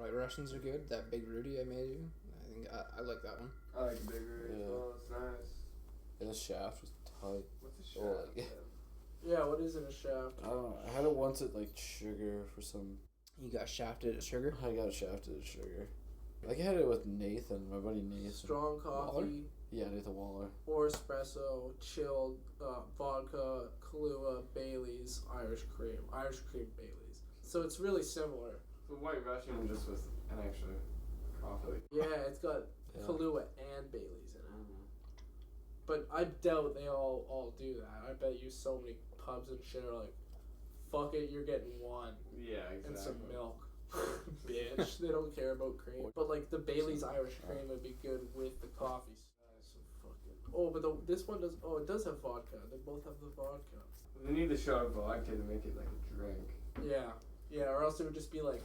White Russians are good. That Big Rudy I made you. I think I like that one. I like bigger as well. It's nice. And the shaft was tight. What's a shaft? Oh, like, Yeah, what is in a shaft? I don't know. I had it once at like Sugar for some. You got shafted at Sugar? I got shafted at Sugar. Like I had it with Nathan, my buddy Nathan. Strong coffee. Waller? Yeah, Nathan Waller. Or espresso, chilled, vodka, Kahlua, Bailey's, Irish cream Bailey's. So it's really similar. The White Russian just was an extra coffee. Yeah, it's got Kahlua and Bailey's in it. But I doubt they all do that. I bet you so many pubs and shit are like, fuck it, you're getting one. Yeah, exactly. And some milk. Bitch, they don't care about cream. But like the Bailey's Irish cream would be good with the coffee. So fucking. Oh, but this one does. Oh, it does have vodka. They both have the vodka. They need the shot of vodka to make it like a drink. Yeah, or else it would just be like.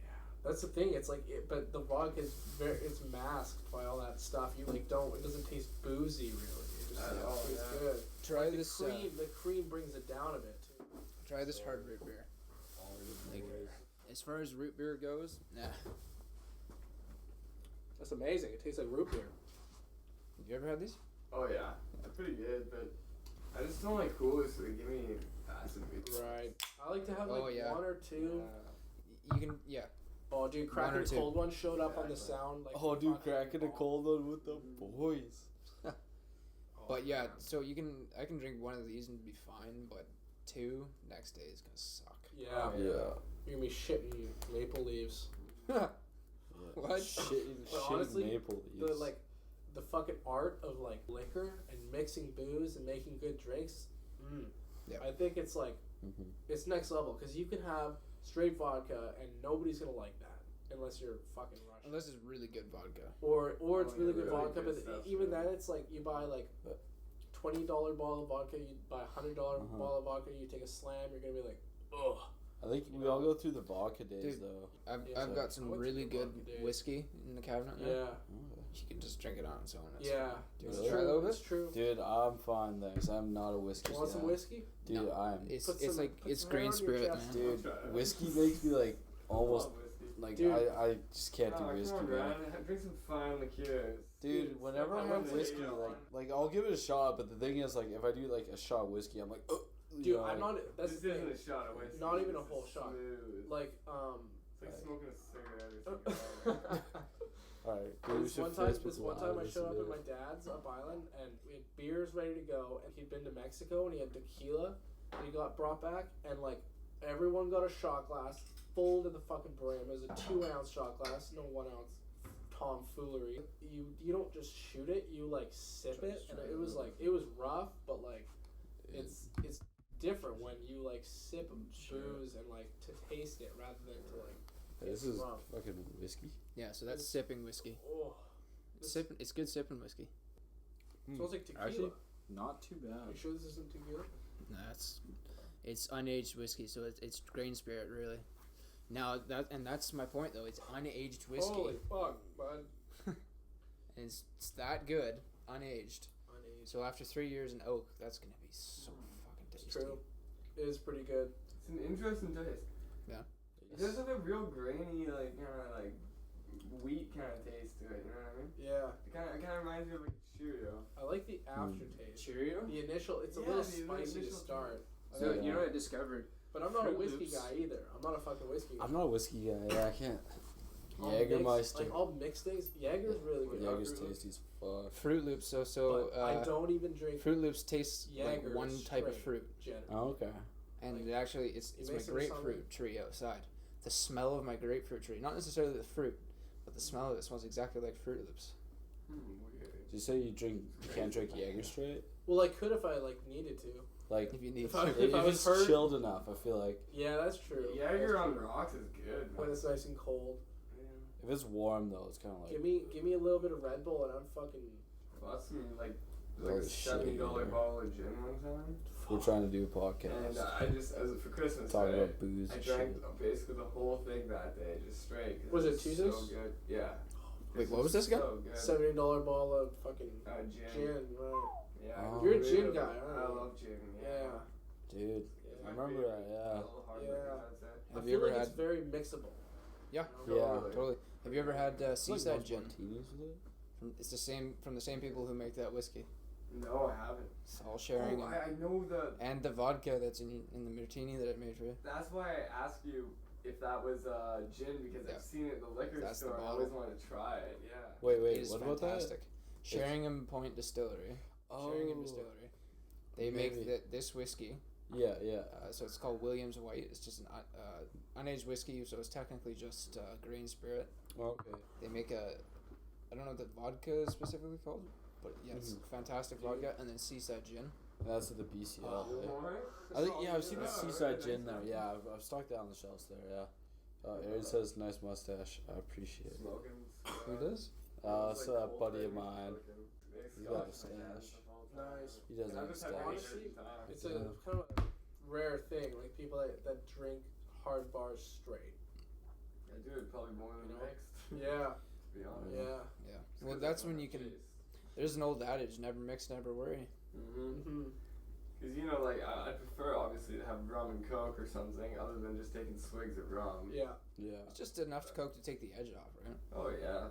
Yeah, that's the thing. It's like, but the vodka is it's masked by all that stuff. You like don't. It doesn't taste boozy really. It just tastes good. Try like this. The cream brings it down a bit too. Try this hard root beer. Like, as far as root beer goes, nah. That's amazing. It tastes like root beer. Have you ever had these? Oh yeah, they're pretty good, but I just don't like coolers, so they give me acid beats. Right. I like to have like one or two. You can, Oh, dude, cracking a cold one showed up on the sound. Like, oh, dude, cracking a cold one with the boys. But yeah, so I can drink one of these and be fine, but two next day is gonna suck. Yeah. Yeah. You're gonna be shitting maple leaves. What? Shitting honestly, maple leaves. The fucking art of like liquor and mixing booze and making good drinks. Yeah. I think it's like it's next level because you can have straight vodka and nobody's gonna like that unless you're fucking Russian. Unless it's really good vodka. Or it's really good vodka, good but stuff, even then it's like you buy like $20 bottle of vodka, you buy $100 bottle of vodka, you take a slam, you're gonna be like, ugh. I think we all go through the vodka days, Dude, though. I've got some really good whiskey in the cabinet now. Yeah. You can just drink it on its own. It's Really? true. It's true. Dude, I'm fine, thanks. I'm not a whiskey Want guy. some whiskey? Dude, No. I'm. It's grain spirit, man. Dude, whiskey makes me like almost like I just can't do whiskey, man. Drink some fine liqueurs. Dude, whenever I have whiskey, like I'll give it a shot, but the thing is, like, if I do like a shot of whiskey, I'm like, oh. Dude, I'm not. That's this the thing. isn't a shot of whiskey. Not even a whole shot. Smooth. Like It's like smoking a cigarette or something. Alright, this one time I showed up at my dad's up island and we had beers ready to go and he'd been to Mexico and he had tequila and he got brought back and like everyone got a shot glass full to the fucking brim. It was a 2-ounce shot glass, no 1-ounce tomfoolery. You don't just shoot it, you like sip it, and it was like it was rough, but like it's different when you like sip booze and like to taste it rather than to like. This is fucking whiskey. Yeah, so that's sipping whiskey. Oh, It's good sipping whiskey. Smells like tequila. Actually, not too bad. Are you sure this isn't tequila? No, it's unaged whiskey, so it's grain spirit really. Now that's my point though. It's unaged whiskey. Holy fuck, bud! And it's that good, unaged. So after 3 years in oak, that's gonna be so fucking tasty. It's true. It is pretty good. It's an interesting taste. Yeah. It does have a real grainy, like, kind of like wheat kind of taste to it. You know what I mean? Yeah. It kind of reminds me of like a Cheerio. I like the aftertaste. Cheerio? The initial, it's a little spicy to start. So you know what I discovered? But I'm not a whiskey Loops. guy either. I'm not a fucking whiskey guy. I'm not a whiskey guy. Yeah, I can't. I'll Jägermeister. Like I'll mix things. Jaeger's really good. Jaeger's tasty as fuck. Fruit Loops. But I don't even drink. Fruit Loops tastes Jaeger like one type of fruit. Generally. Oh, okay. And Like, it actually, it's my grapefruit tree outside. The smell of my grapefruit tree, not necessarily the fruit, but the smell of it smells exactly like Fruit Loops. Weird. Did you say you can't drink Jaeger straight? Well, I could if I like needed to. Like If you need If I if was it's hurt- chilled enough, I feel like Yeah, that's true. Jaeger on rocks is good. When it's nice and cold. Yeah. if it's warm though, it's kind of like Give me a little bit of Red Bull and I'm fucking. Well, that's some, like Oh, a shit, $70 yeah. bottle of gin one time. we're trying to do a podcast. And I just, for Christmas, Talking about booze I and drank shit. basically the whole thing that day, just straight. 'Cause Was it was Tuesdays? So good. Yeah. Wait, what was this again? So good. $70 bottle of fucking Gin. gin, right? Yeah. Oh. You're a gin guy, aren't I you? love gin. Yeah. Dude, Yeah. I remember that. A Yeah. little hard Yeah. I'd say. I Have feel you ever like had? it's very mixable. Yeah. You know? Yeah. Totally. Totally. Have you ever had It's like Seaside most gin? martinis with it. It's the same from the same people who make that whiskey. No, I haven't. It's all sharing Oh, I know and the vodka that's in the martini that it made for you. That's why I asked you if that was gin because Yeah. I've seen it in the liquor That's the store. I bottle. always wanted to try it. Yeah. Wait, It is what about fantastic. Sheringham Point Distillery. that? Sheringham Distillery. They make Maybe. this whiskey. Yeah, yeah. So it's called Williams White. It's just an unaged whiskey, so it's technically just grain spirit. Okay. They make I don't know what the vodka is specifically called, but yeah, it's fantastic vodka, and then Seaside gin. That's at the BCL. Good yeah. morning. I think I've seen the Yeah, Seaside right, gin nice there. Yeah, I've stocked that on the shelves there. Yeah. Aaron says nice mustache. I appreciate it. Smoking. Who does? It's a buddy of mine. He's got a stash. Nice. He doesn't have a stash. Honestly, it's a Yeah. kind of a rare thing, like people that drink hard bars straight. I do it probably more than You know? mixed. Yeah, To be honest. yeah. Yeah. Well, that's when you can. There's an old adage: never mix, never worry. Mm-hmm. hmm Because you know, like I prefer obviously to have rum and coke or something other than just taking swigs of rum. Yeah. Yeah. It's just enough to coke to take the edge off, right? Oh yeah.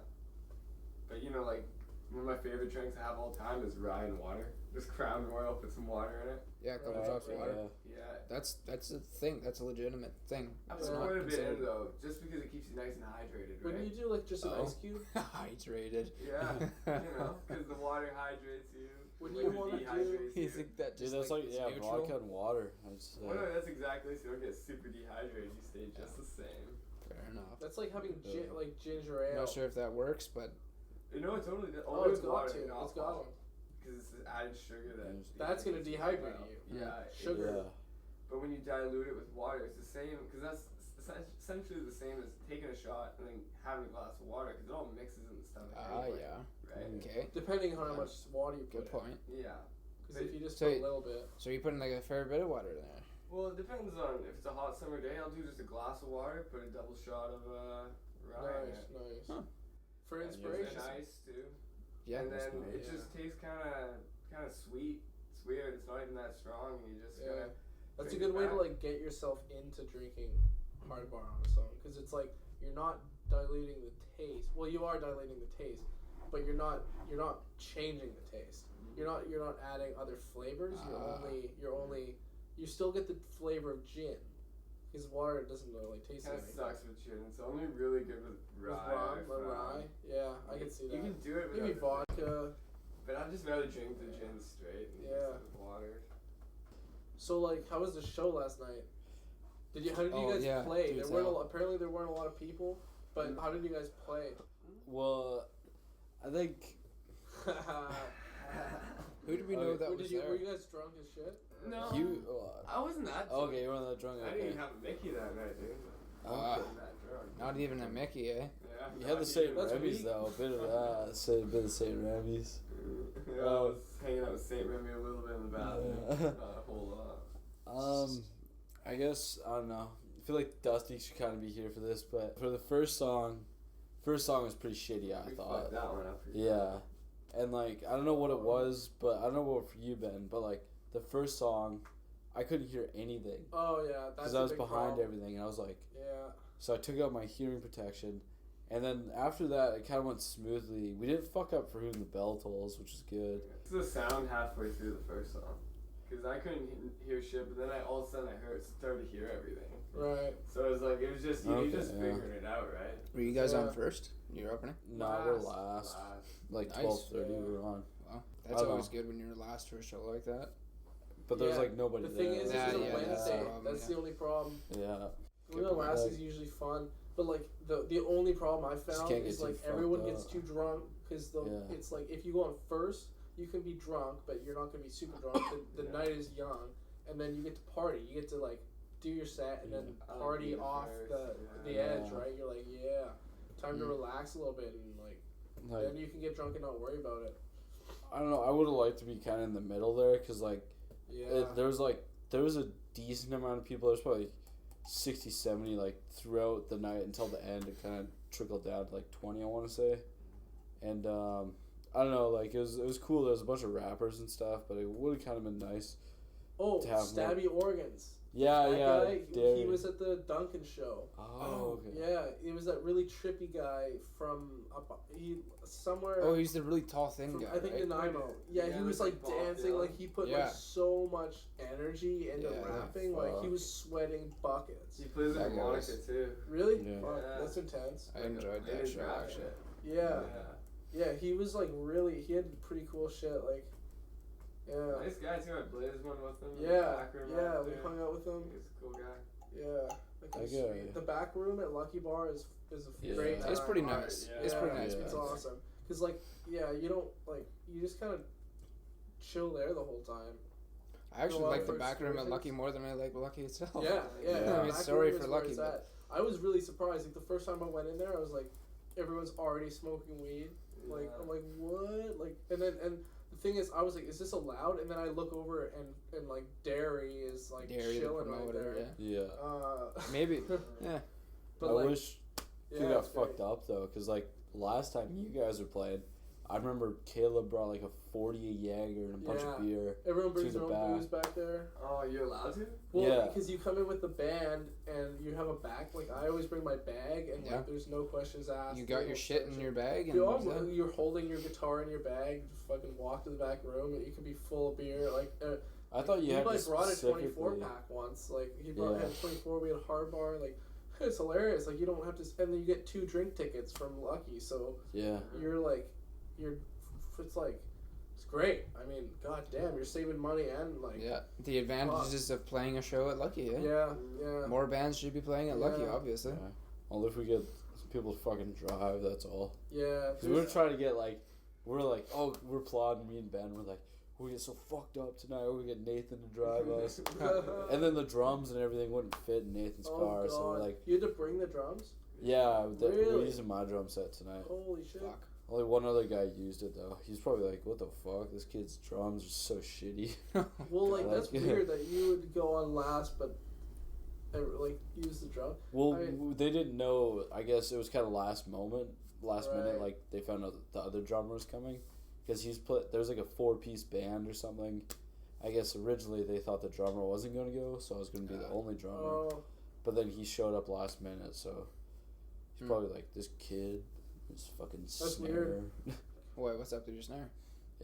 But you know, like one of my favorite drinks I have all time is rye and water. Just Crown Royal, put some water in it. Yeah, a couple Right, drops of right. water. Yeah. That's a thing. That's a legitimate thing. I It's put not quite a bit considered in though, just because it keeps you nice and hydrated, When right? you do like just an Uh-oh. ice cube, hydrated. Yeah, you know, because the water hydrates you. When the you liquid wanna do- dehydrates You you. think that Dude, just that's like, like is neutral? vodka and water. That's, Well, no, that's exactly so you don't get super dehydrated. You stay just the same. Fair enough. that's like having Yeah. like ginger ale. I'm not sure if that works, but You know, it totally does. Oh, it's got to. It's got to. Because it's the added sugar that. That's gonna dehydrate well. you. Yeah. Sugar. Yeah. But when you dilute it with water, it's the same. Because that's essentially the same as taking a shot and then having a glass of water. Because it all mixes in the stomach. anyway, yeah. Right. Okay. Depending on how Yeah. much water you put Good point. Yeah. Because if you just So put a you- little bit. So you're putting like a fair bit of water in there. Well, it depends on if it's a hot summer day. I'll do just a glass of water, put a double shot of rye in Nice, it. nice. Huh. For Yeah, inspiration. And ice too. Yeah. And then nice. it just tastes kind of sweet. It's weird. It's not even that strong, and you just Yeah. gotta. That's a bring good it way to back. like get yourself into drinking hard bar on its own, because it's like you're not diluting the taste. Well, you are diluting the taste, but you're not changing the taste. You're not adding other flavors. You still get the flavor of gin, because water doesn't really taste Kind of anything. sucks with gin. It's only really good with With rye. rum, I or found. rye, yeah, I can see that. You can do it Maybe without the- vodka. But I'd just rather drink the gin straight and Yeah. mix it with water. So like, how was the show last night? How did you Oh, guys yeah, play? do There weren't tell. apparently there weren't a lot of people, but how did you guys play? Well, I think. Who did we know that Were was you there? were you guys drunk as shit? No. You. I wasn't that drunk. Okay, you weren't that drunk. I didn't Okay. even have Mickey that night, dude. I Ah. wasn't that drunk. Not even a Mickey, eh? Yeah. You had the St. That's Remy's weak. though, a bit of that, a bit of St. Remy's. Yeah, I was hanging out with St. Remy a little bit in the bathroom. Yeah. Not a whole lot. I guess I don't know. I feel like Dusty should kind of be here for this, but for the first song was pretty shitty. I We thought. fucked that one up. for Yeah, and like I don't know what it was, but I don't know what for you, Ben. But like the first song, I couldn't hear anything Oh yeah, that's because a I was big behind problem. everything, and I was like, Yeah. so I took out my hearing protection, and then after that it kind of went smoothly. We didn't fuck up for who the bell tolls, which is good. It's the sound halfway through the first song. Because I couldn't hear shit, but then all of a sudden I started to hear everything. Right. So it was like, it was just, you Okay, just yeah. figuring it out, right? Were you guys on Yeah. first? You were opening? No, we're Last. last. Like Nice. 12:30, Yeah. we were on. Wow. I That's don't always know. good when you're last for a show like that. But there's Yeah. like nobody The there. thing is, Yeah, it's a yeah, Wednesday. yeah. That's the only problem. Yeah. Going on last is usually fun, but like the only problem I Just found can't get is too like fucked everyone gets up. too drunk because Yeah. it's like if you go on first, you can be drunk, but you're not gonna be super drunk. The Yeah. night is young, and then you get to party. You get to like do your set and then Yeah. party Oh, off first, the yeah. edge, Yeah. right? You're like, yeah, time to Mm. relax a little bit, and like Like then you can get drunk and not worry about it. I don't know. I would have liked to be kind of in the middle there, cause like Yeah. there was a decent amount of people. There's probably 60, 70 like throughout the night until the end. It kind of trickled down to like 20, I want to say. And I don't know. Like it was cool. There was a bunch of rappers and stuff, but it would have kind of been nice. Oh, to have Stabby Organs. Yeah, That yeah. guy, he Derry. was at the Duncan show. Oh, okay. Yeah, it was that really trippy guy from somewhere. Oh, he's the really tall, thin from, guy, I think right? Nanaimo. Yeah, Yeah, he was like like Bob dancing, Dylan. like he put Yeah. like so much energy into Yeah, rapping, like he fuck. was sweating buckets. He plays That with guy Monica was- too. Really? Yeah. Fuck, Yeah. that's intense. I enjoyed that His show, rap actually. shit. Yeah. Yeah, he was like really. He had pretty cool shit. Like, yeah, Nice guy too. I blazed one with him. in the yeah, back room yeah. after. We hung out with him. He's a cool guy. Yeah, like That it's guy- sweet. The back room at Lucky Bar is a Yeah. great. It's time. pretty Alright, nice. yeah. It's pretty nice. Yeah. It's man. awesome. Cause like, yeah, you don't like you just kind of chill there the whole time. I actually Go out like the for back room at excursions. Lucky more than I like Lucky itself. Yeah, yeah. Yeah. the I mean, back sorry room for is where Lucky, it's but- at. I was really surprised. Like the first time I went in there, I was like, everyone's already smoking weed. Like Yeah. I'm like, what? Like, and the thing is, I was like, is this allowed? And then I look over and like Derry is like Dairy, the chilling right promoter, there. yeah. Yeah. Maybe. Yeah. But I like, wish yeah, they got it's great. fucked up though, cause like last time you guys were playing, I remember Caleb brought like a 40 a Jaeger and a bunch of beer. Everyone brings to their the own back. booze back there. Oh, you're allowed to? Well, Yeah. because you come in with the band and you have a back. Like I always bring my bag and Yeah. like there's no questions asked. You got no your shit in searching. your bag, and You're holding your guitar in your bag. Just fucking walk to the back room. You can be full of beer. Like I thought you he had like to brought a 24 specifically- pack once. Like he brought Yeah. had 24. We had a hard bar. Like it's hilarious. Like you don't have to. And then you get 2 drink tickets from Lucky. So Yeah. you're like, it's like, it's great. I mean, god damn, you're saving money and like. yeah, the advantages of playing a show at Lucky. Yeah. Yeah. More bands should be playing at Lucky, Yeah. obviously. Yeah. Only if we get people to fucking drive, that's all. Yeah. Cause we're trying to get like, we're like, oh, we're plotting, me and Ben, we're like, we get so fucked up tonight, we're gonna get Nathan to drive us. And then the drums and everything wouldn't fit in Nathan's car, so we're like, you had to bring the drums? yeah, Really? we're using my drum set tonight. Holy shit. Fuck. Only one other guy used it though. He's probably like, what the fuck? This kid's drums are so shitty. Well, like, God. that's weird that you would go on last, but, like, use the drum. Well, I- they didn't know. I guess it was kind of last minute. Right. Like they found out that the other drummer was coming, because there's like a 4-piece band or something. I guess originally they thought the drummer wasn't gonna go, so I was gonna be the only drummer. Oh, But then he showed up last minute, so he's Hmm. probably like, this kid, this fucking That's snare. weird. Wait, what's up to your snare?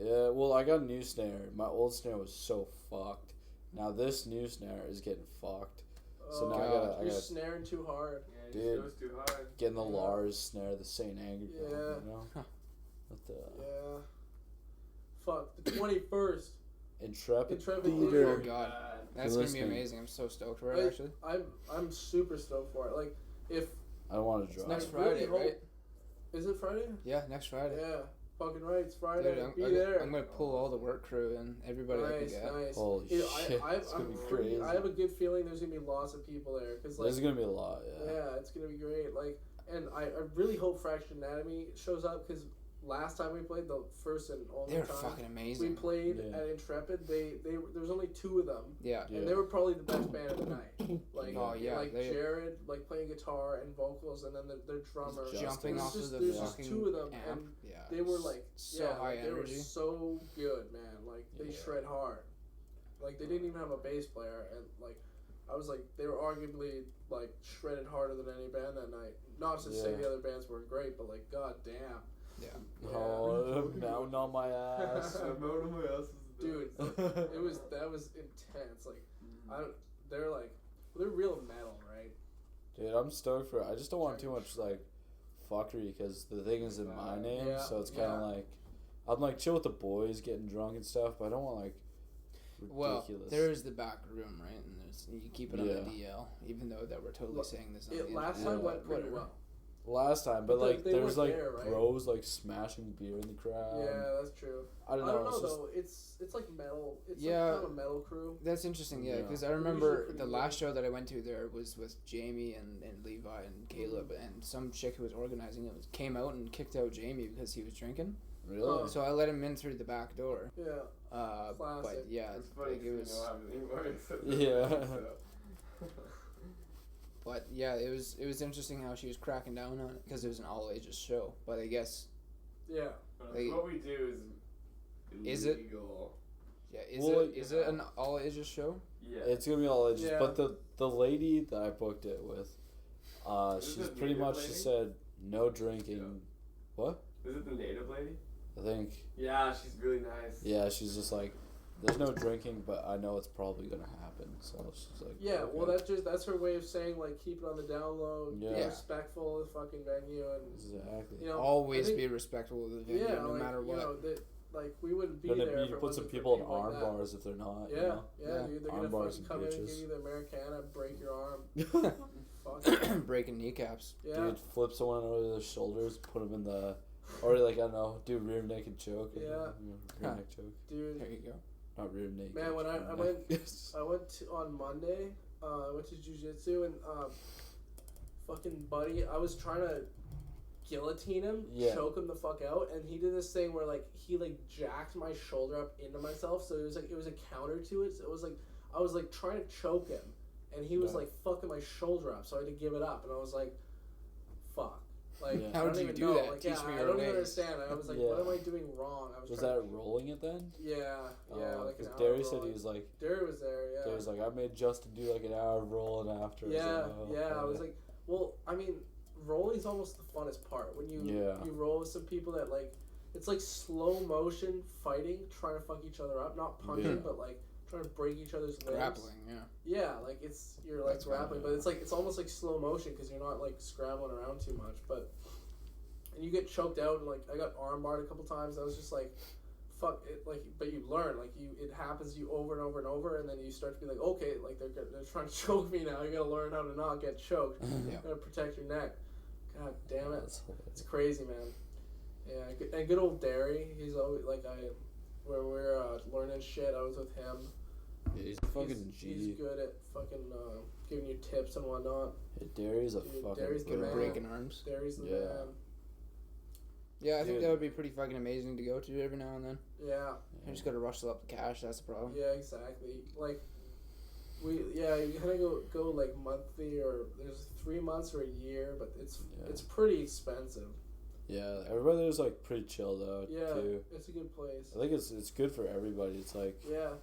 Yeah, well, I got a new snare. My old snare was so fucked. Now this new snare is getting fucked. So now I God. gotta you're snaring too hard. Yeah, Dude. it goes too hard. get in the Yeah. Lars snare, the St. Anger. Yeah. You know? What the Yeah. Fuck, the 21st. Intrepid Intrepid Theater. Theater. Oh, God. Bad. That's You're gonna be listening. amazing. I'm so stoked for it, actually. I'm super stoked for it. Like, if I don't want to It's drive. next I really Friday, hope- right? is it Friday? Yeah, next Friday. Yeah, fucking right. It's Friday. Dude, Be there. I'm gonna pull all the work crew and everybody I can Nice, get. nice. Holy Yeah, shit, I it's gonna be pretty- crazy. I have a good feeling there's gonna be lots of people there because like There's gonna be a lot, yeah. yeah, it's gonna be great. Like, and I really hope Fractured Anatomy shows up because last time we played, the first and only They're time fucking we amazing. played Yeah. at Intrepid, they there was only 2 of them, Yeah. Yeah. and they were probably the best band of the night. Like, Oh, yeah, like they- Jared, like playing guitar and vocals, and then their drummer Just Jumping There's off just, of the there's just fucking 2 of them, amp. and Yeah. they were like so yeah, high like, they were energy. so good, man. Like they Yeah. shred hard. Like they didn't even have a bass player, and like I was like they were arguably like shredded harder than any band that night. Not to say Yeah. the other bands weren't great, but like god damn, Yeah. Oh, mountain on my ass. I'm out of my ass is the dude, best. that was intense. Like they're like they're real metal, right? Dude, I'm stoked for it. I just don't want too much, like, fuckery, because the thing is in my name, Yeah, so it's kind of like, I'm, like, chill with the boys, getting drunk and stuff, but I don't want, like, Well, ridiculous. there's the back room, right? And you keep it on Yeah. the DL, even though that we're totally saying this on the Last internet. time went pretty Whatever. well. Last time, but, But like, they there's, weren't like, there, right? bros, like, smashing beer in the crowd. Yeah, that's true. I don't I know. don't know it's just, though. It's like metal. It's Yeah. like kind of a metal crew. That's interesting, yeah, Yeah. because I They're remember usually pretty the good. last show that I went to there was with Jamie and Levi and Caleb, and some chick who was organizing it came out and kicked out Jamie because he was drinking. really? Oh. So I let him in through the back door. Yeah. But Classic. yeah, It's funny like it 'cause was. you know how anymore, except Yeah. so. But yeah, it was interesting how she was cracking down on it because it was an all ages show. But I guess Yeah. But They- what we do is Is it? illegal. Yeah, Well, is it an all ages show? Yeah. It's gonna be all ages, Yeah. but the lady that I booked it with, Is she's it the pretty native much lady? just said no drinking. What? Is it the native lady? I think. Yeah, she's really nice. Yeah, she's just like, there's no drinking, but I know it's probably gonna happen. So she's like, Yeah, okay. well, that's her way of saying like keep it on the down low, be Yeah. respectful of the fucking venue, and Exactly. you know, Always I think- be respectful of the venue, yeah, no like, matter what. You know, that like we wouldn't be Then there. you if it put some wasn't for people in like arm that. bars if they're not. Yeah, You know? yeah, dude, they're Arm gonna bars fucking and come in, bitches. give you the Americana, break your arm. Fuck. Breaking kneecaps. Yeah. Dude, flip someone over their shoulders, put them in the, or like I don't know, do rear naked choke. Yeah. Rear neck choke. Dude, There you go. Not rear naked. man, when I rear went neck. I went to, on Monday. I went to jiu-jitsu and fucking buddy, I was trying to guillotine him, Yeah. choke him the fuck out, and he did this thing where like he like jacked my shoulder up into myself, so it was a counter to it. So it was like I was like trying to choke him, and he was Yeah. like fucking my shoulder up, so I had to give it up, and I was like, fuck. Like, Yeah. I How don't did you even do know. that? Like, Teach yeah, me I your don't even ways. understand. I was like, Yeah. what am I doing wrong? I was Was trying that rolling it then? Yeah, like an Because hour Derry said rolling. he was like, Derry was there, yeah. Derry's like, I made Justin do like an hour of rolling after. I was Yeah, like, oh, yeah. I was okay. like, well, I mean, rolling's almost the funnest part when you Yeah. you roll with some people that like, it's like slow motion fighting, trying to fuck each other up, not punching, Yeah. but like trying to break each other's limbs. Grappling, yeah. Yeah, like you're like That's fun, grappling, but it's like it's almost like slow motion because you're not like scrambling around too much, but. And you get choked out, and like I got arm barred a couple times. I was just like, "Fuck it!" Like, but you learn, like it happens to you over and over and over, and then you start to be like, "Okay, like they're trying to choke me now. You gotta learn how to not get choked. Yeah. You gotta protect your neck." God damn it, That's hilarious. it's crazy, man. Yeah, and good old Derry. He's always like where we're learning shit. I was with him. Yeah, he's a fucking He's G. good at fucking giving you tips and whatnot. Yeah, Derry's a Dude, fucking Derry's the Good at man. breaking arms. Derry's the Yeah. man. Yeah, I think Dude. that would be pretty fucking amazing to go to every now and then. Yeah. You just gotta rustle up the cash, that's the problem. Yeah, exactly. Like, you kind of go like monthly, or there's 3 months or a year, but Yeah. it's pretty expensive. Yeah, everybody there's like pretty chilled out Yeah, too. it's a good place. I think it's good for everybody. It's like, Yeah,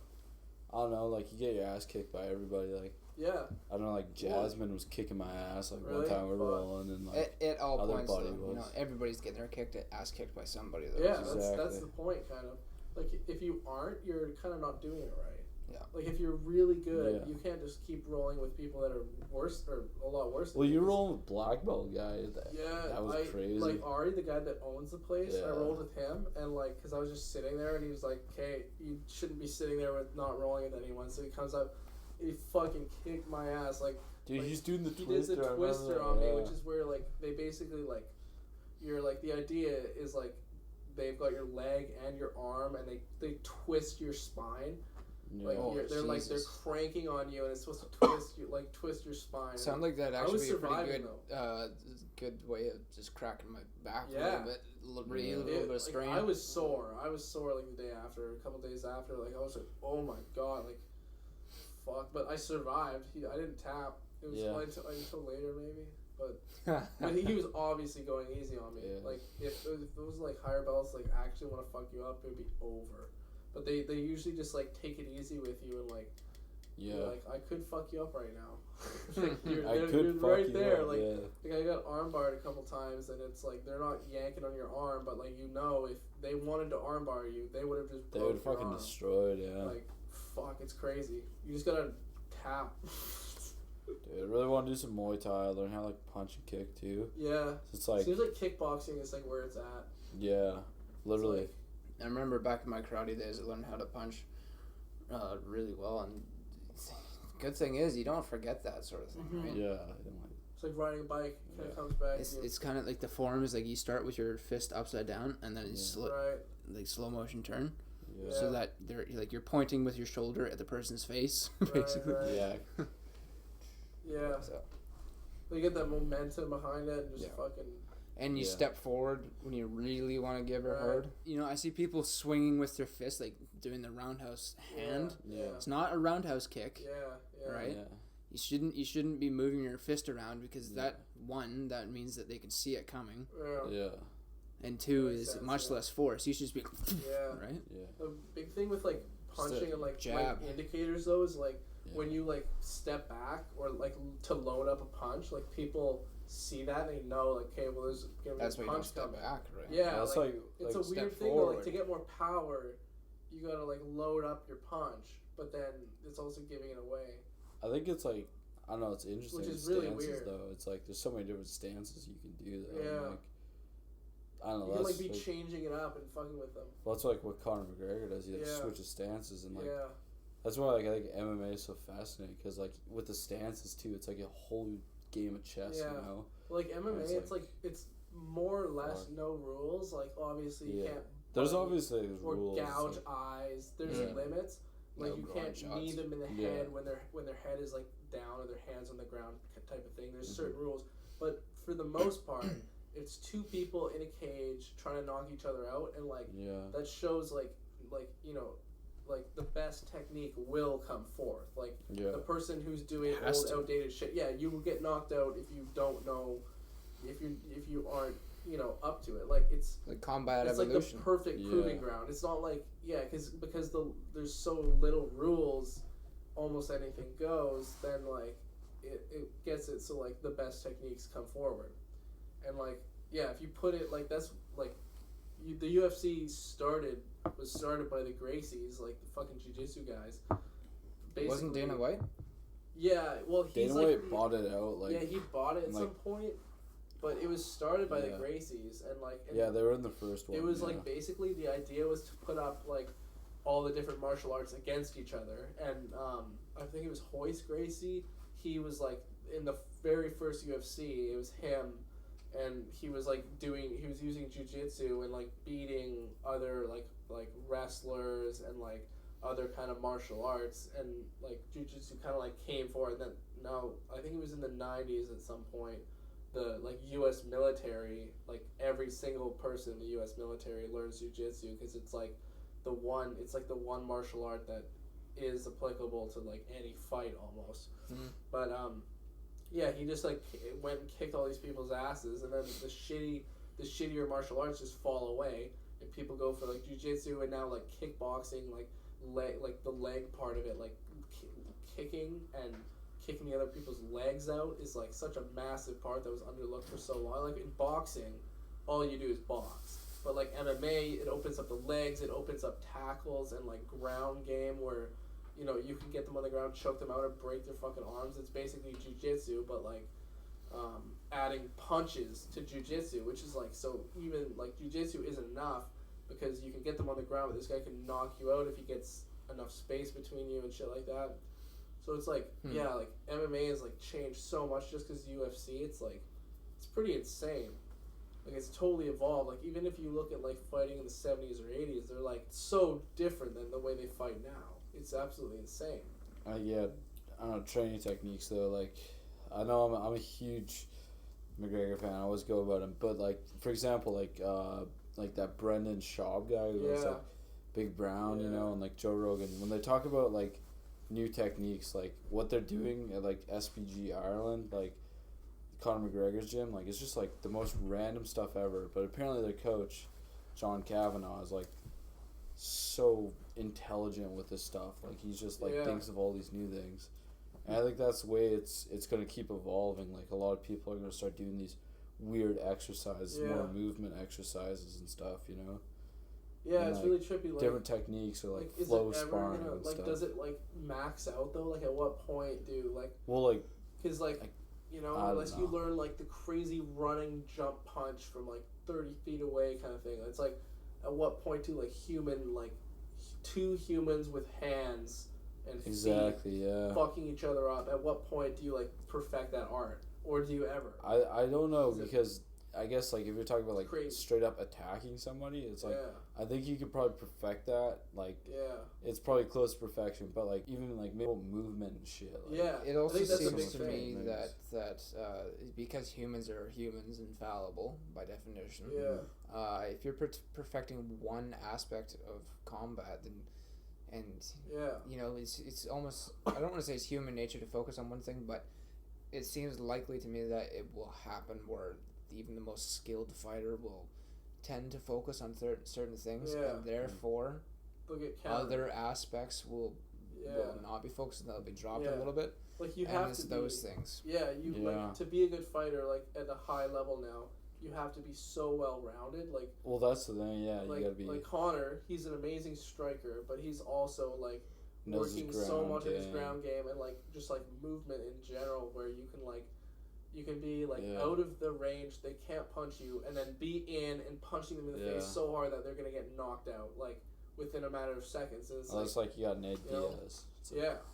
I don't know, like you get your ass kicked by everybody. Like yeah, I don't know, like Jasmine was kicking my ass like Really? one time we were Fuck. rolling and like At all other points, body though, you was. know, everybody's getting their ass kicked by somebody, though. yeah. Exactly. That's the point, kind of. Like, if you aren't, you're kind of not doing it right. Yeah. Like, if you're really good, Yeah. you can't just keep rolling with people that are worse or a lot worse. Than well, you because- rolling with black belt guy. Yeah, that was crazy. Like Ari, the guy that owns the place, I Yeah. rolled with him, and like, cause I was just sitting there, and he was like, "Okay, you shouldn't be sitting there with not rolling with anyone." So he comes up, and he fucking kicked my ass. Like, Dude, like, he's doing the he twister. did the I remember twister that, on me, yeah. which is where like they basically like, you're like the idea is like, they've got your leg and your arm, and they twist your spine. Yeah. Like Oh, they're Jesus. cranking on you, and it's supposed to twist your spine. Sound like that I actually was be a pretty surviving, good way of just cracking my back Yeah. a little bit, relieve a little bit of Like, strain. I was sore. I was sore like the day after, a couple days after. Like I was like, oh my god, like, fuck. But I survived. I didn't tap. It was Yeah. only until later maybe. But he was obviously going easy on me. Yeah. Like if those like higher belts like actually want to fuck you up, it would be over. But they usually just like take it easy with you and like. Yeah. You're like, I could fuck you up right now. Like, you're, I you're, could you're fuck right you there. up, Like, yeah. like I got armbarred a couple times, and it's like they're not yanking on your arm, but like if they wanted to armbar you, they would have just They broke would your fucking arm. destroyed, yeah. Like, fuck, it's crazy. You just gotta tap. Dude, I really want to do some Muay Thai, learn how to like punch and kick too. Yeah. It's like, Seems like kickboxing is like where it's at. yeah, literally. It's I remember back in my karate days, I learned how to punch really well, and good thing is you don't forget that sort of thing, Mhm. right? Yeah. It's like riding a bike. Kind Yeah. of comes back. It's kind of like the form is like you start with your fist upside down, and then you Yeah. right. slow motion turn, Yeah. so that you're pointing with your shoulder at the person's face, basically. Right. Yeah. Yeah. So, You get that momentum behind it and just Yeah. fucking. and you Yeah. step forward when you really want to give her Right. hard. You know, I see people swinging with their fist, like doing the roundhouse hand. Yeah. It's not a roundhouse kick. Yeah. Yeah. Right? Yeah. You shouldn't be moving your fist around because Yeah. that means that they can see it coming, Yeah. Yeah. and two Makes is sense, much yeah. less force. You should just be Yeah. right. Yeah. The big thing with like punching and like jab. indicators though is like Yeah. when you like step back or like to load up a punch, like people see that and they know like, okay, well there's gonna be That's a why you don't punch step coming. back, right? Yeah, Well, that's it's a step weird thing though, like forward. to get more power, you gotta like load up your punch, but then it's also giving it away. I think it's like, I don't know, it's interesting. Which is stances, really weird. Though. It's like there's so many different stances you can do though. Yeah. And, like, I don't know. You can That's like be changing it up and fucking with them. well, that's like what Conor McGregor does. He like Yeah. switches stances and like Yeah. that's why like I think MMA is so fascinating because like with the stances too, it's like a whole game of chess. Yeah. You know. Like MMA, It's it's like it's more or less no rules. Like obviously you Yeah. can't There's bite obviously or rules. gouge like, eyes. There's Yeah. limits. Like No you groin can't shots. knee them in the Yeah. head when their head is like down or their hands on the ground type of thing. There's Mhm. certain rules, but for the most part, it's two people in a cage trying to knock each other out, and like yeah. that shows like you know, like the best technique will come forth. Like Yeah. the person who's doing Has old to. outdated shit. Yeah, you will get knocked out if you don't know, if you aren't up to it. Like it's Combat it's evolution. like the perfect Yeah. proving ground. It's not like because there's so little rules, almost anything goes. Then like it gets it so like the best techniques come forward, and like if you put it like that's like the UFC was started by the Gracies, like the fucking jiu-jitsu guys. Wasn't Dana White? Yeah, well he's Dana like White bought it out. Like he bought it at like- some point, but it was started by the Yeah. Gracies and yeah, they were in the first one. it was yeah. like basically the idea was to put up like all the different martial arts against each other, and I think it was Hoist Gracie. He was like in the very first UFC. It was him, and he was using jiu-jitsu and like beating other like wrestlers and like other kind of martial arts, and like jiu-jitsu kind of like came forward. Then now I think it was in the 90s at some point. The like U.S. military, like every single person in the U.S. military learns jiu-jitsu because it's like the one martial art that is applicable to like any fight almost. Mhm. But he just like went and kicked all these people's asses, and then the shittier martial arts just fall away, and people go for like jiu-jitsu and now like kickboxing, like the leg part of it, like kicking the other people's legs out is like such a massive part that was underlooked for so long. Like in boxing, all you do is box. But like MMA, it opens up the legs, it opens up tackles and like ground game where, you can get them on the ground, choke them out, or break their fucking arms. It's basically jiu-jitsu, but like adding punches to jiu-jitsu, which is like, so even like jiu-jitsu isn't enough because you can get them on the ground, but this guy can knock you out if he gets enough space between you and shit like that. So it's like, like MMA has like changed so much just because UFC. It's like, it's pretty insane. Like it's totally evolved. Like even if you look at like fighting in the 70s or 80s, they're like so different than the way they fight now. It's absolutely insane. Yeah, I don't know, training techniques though. Like, I know I'm a huge McGregor fan. I always go about him, but like for example, like that Brendan Schaub guy who was like Big Brown, and like Joe Rogan. When they talk about like new techniques, like what they're doing at like SPG Ireland, like Conor McGregor's gym, like it's just like the most random stuff ever. But apparently their coach, John Kavanagh, is like so intelligent with this stuff. Like he's just like thinks of all these new things. And I think that's the way it's gonna keep evolving. Like a lot of people are gonna start doing these weird exercises, more movement exercises and stuff, Yeah, and it's like really trippy. Like different techniques or like is flow it ever sparring gonna, and like, stuff. does it like max out though? Like at what point do like? Well, like Because like, I unless don't you know. learn like the crazy running jump punch from like 30 feet away kind of thing. It's like, at what point do like two humans with hands and exactly, feet fucking each other up? At what point do you like perfect that art, or do you ever? I don't know because I guess like if you're talking about like Crazy. straight up attacking somebody, it's like I think you could probably perfect that. Like it's probably close to perfection, but like even like movement and shit. Like, It also I think that's a seems big to thing. me that because humans are humans infallible by definition. If you're perfecting one aspect of combat, then it's almost, I don't want to say it's human nature to focus on one thing, but it seems likely to me that it will happen where even the most skilled fighter will tend to focus on certain things, and therefore they'll get countered. Other aspects will not be focused, and they'll be dropped a little bit. Like you and have it's to those things. Yeah, like to be a good fighter, like at a high level now, you have to be so well rounded. Like, well, that's the thing. Yeah, like, you gotta be. Like Connor, he's an amazing striker, but he's also like working ground, so much of his ground game and like just like movement in general, where you can be like out of the range, they can't punch you, and then be in and punching them in the face so hard that they're gonna get knocked out like within a matter of seconds. And it's like you got Nate Diaz.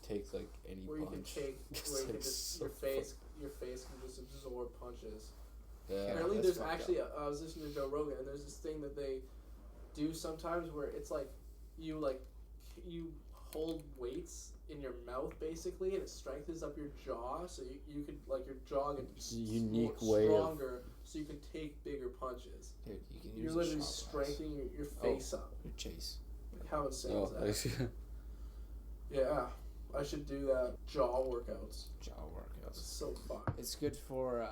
Take like any where punch. You can just your face can just absorb punches. Yeah, apparently there's actually I was listening to Joe Rogan, and there's this thing that they do sometimes where it's like you hold weights in your mouth basically, and it strengthens up your jaw, so you could like your jaw gets unique way stronger, so you can take bigger punches. Dude, you can use You're literally strengthening your face up. Your chase. Like how insane is that? Yeah, I should do that. Jaw workouts. It's so fun. It's good for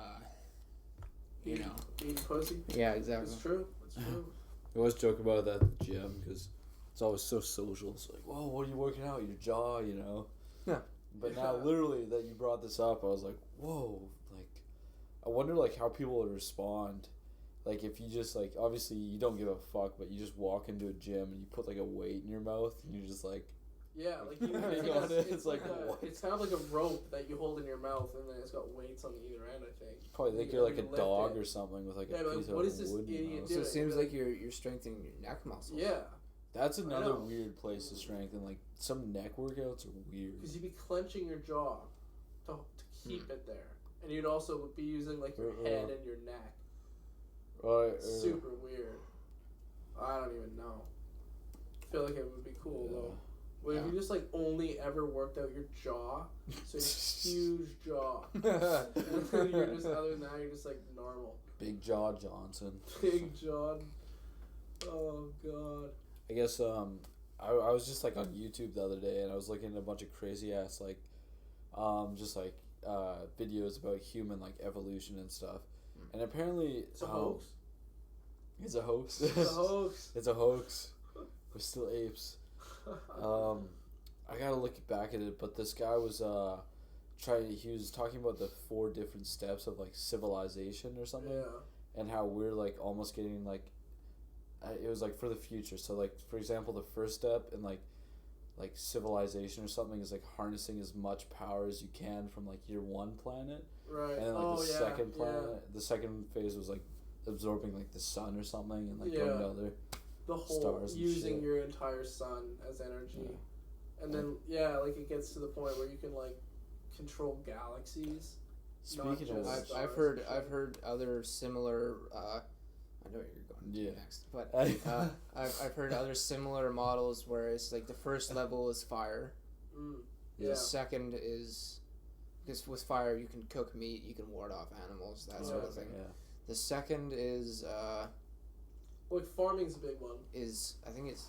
eating pussy. Yeah, exactly. It's true. I always joke about that at the gym because it's always so social. It's like, whoa, what are you working out? Your jaw, Yeah. But now, literally, that you brought this up, I was like, whoa. Like, I wonder, like, how people would respond. Like, if you just, like, obviously you don't give a fuck, but you just walk into a gym and you put, like, a weight in your mouth and you're just like... Yeah, like, it's like it's kind of like a rope that you hold in your mouth, and then it's got weights on either end, I think. Probably think you're like a dog or something with, like, a piece of wood. What is this idiot doing? So it seems like you're strengthening your neck muscles. Yeah. That's another weird place to strengthen. Like, some neck workouts are weird. Because you'd be clenching your jaw to keep it there. And you'd also be using, like, your head and your neck. Right. Super weird. I don't even know. I feel like it would be cool, though. What if you just, like, only ever worked out your jaw? So huge jaw. And then you're just, other than that, you're just, like, normal. Big Jaw Johnson. Big John. Oh, God. I guess, I was just, like, on YouTube the other day, and I was looking at a bunch of crazy-ass, like, just, like, videos about human, like, evolution and stuff. And apparently... It's a hoax. It's a hoax. It's a hoax. It's a hoax. We're still apes. I gotta look back at it, but this guy was he was talking about the 4 different steps of like civilization or something, and how we're like almost getting like it was like for the future. So like for example, the first step in like civilization or something is like harnessing as much power as you can from like your one planet, right? And then like the second planet, the second phase was like absorbing like the sun or something and like going to other. The whole stars using your entire sun as energy, and then like it gets to the point where you can like control galaxies. Speaking of, I've heard other similar. I know where you're going next, but I've heard other similar models where it's like the first level is fire. The second is because with fire you can cook meat, you can ward off animals, that sort of thing. Yeah. The second is. Like farming's a big one. I think it's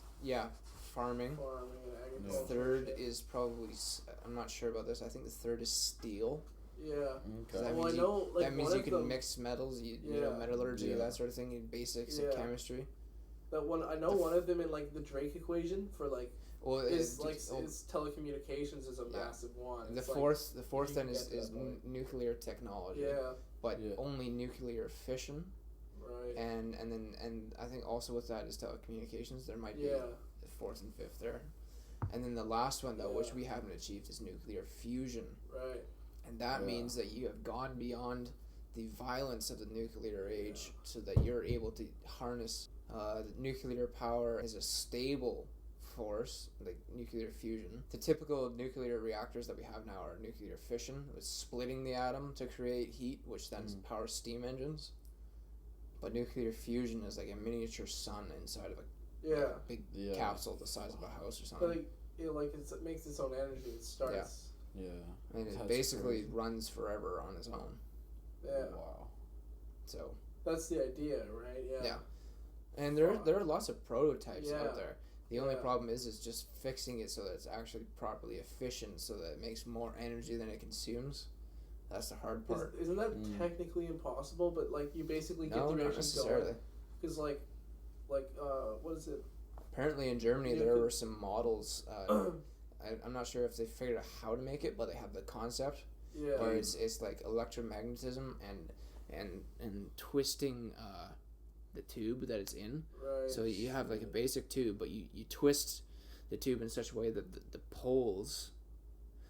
farming. Farming and agriculture. The third is probably I'm not sure about this. I think the third is steel. Yeah. Okay. That means you can mix metals. You know, metallurgy, that sort of thing. Basics of chemistry. That one I know. One of them in like the Drake equation for like. Well, is telecommunications is a massive one. The fourth then is nuclear technology. Yeah. But only nuclear fission. Right. And I think also with that is telecommunications. There might be the 4th and 5th there, and then the last one though, which we haven't achieved, is nuclear fusion. Right. And that means that you have gone beyond the violence of the nuclear age, so that you're able to harness the nuclear power as a stable force, like nuclear fusion. The typical nuclear reactors that we have now are nuclear fission, with splitting the atom to create heat, which then powers steam engines. But nuclear fusion is like a miniature sun inside of a big capsule the size of a house or something. But it makes its own energy. It starts. Yeah. And it basically runs forever on its own. Yeah. Wow. So. That's the idea, right? Yeah. Yeah. And there are lots of prototypes out there. The only problem is just fixing it so that it's actually properly efficient, so that it makes more energy than it consumes. That's the hard part. Isn't that technically impossible? But like you basically get the not reaction necessarily. Because like what is it? Apparently in Germany You there could- were some models. I'm not sure if they figured out how to make it, but they have the concept Yeah. where it's like electromagnetism and twisting the tube that it's in. Right. So you have like a basic tube, but you twist the tube in such a way that the poles,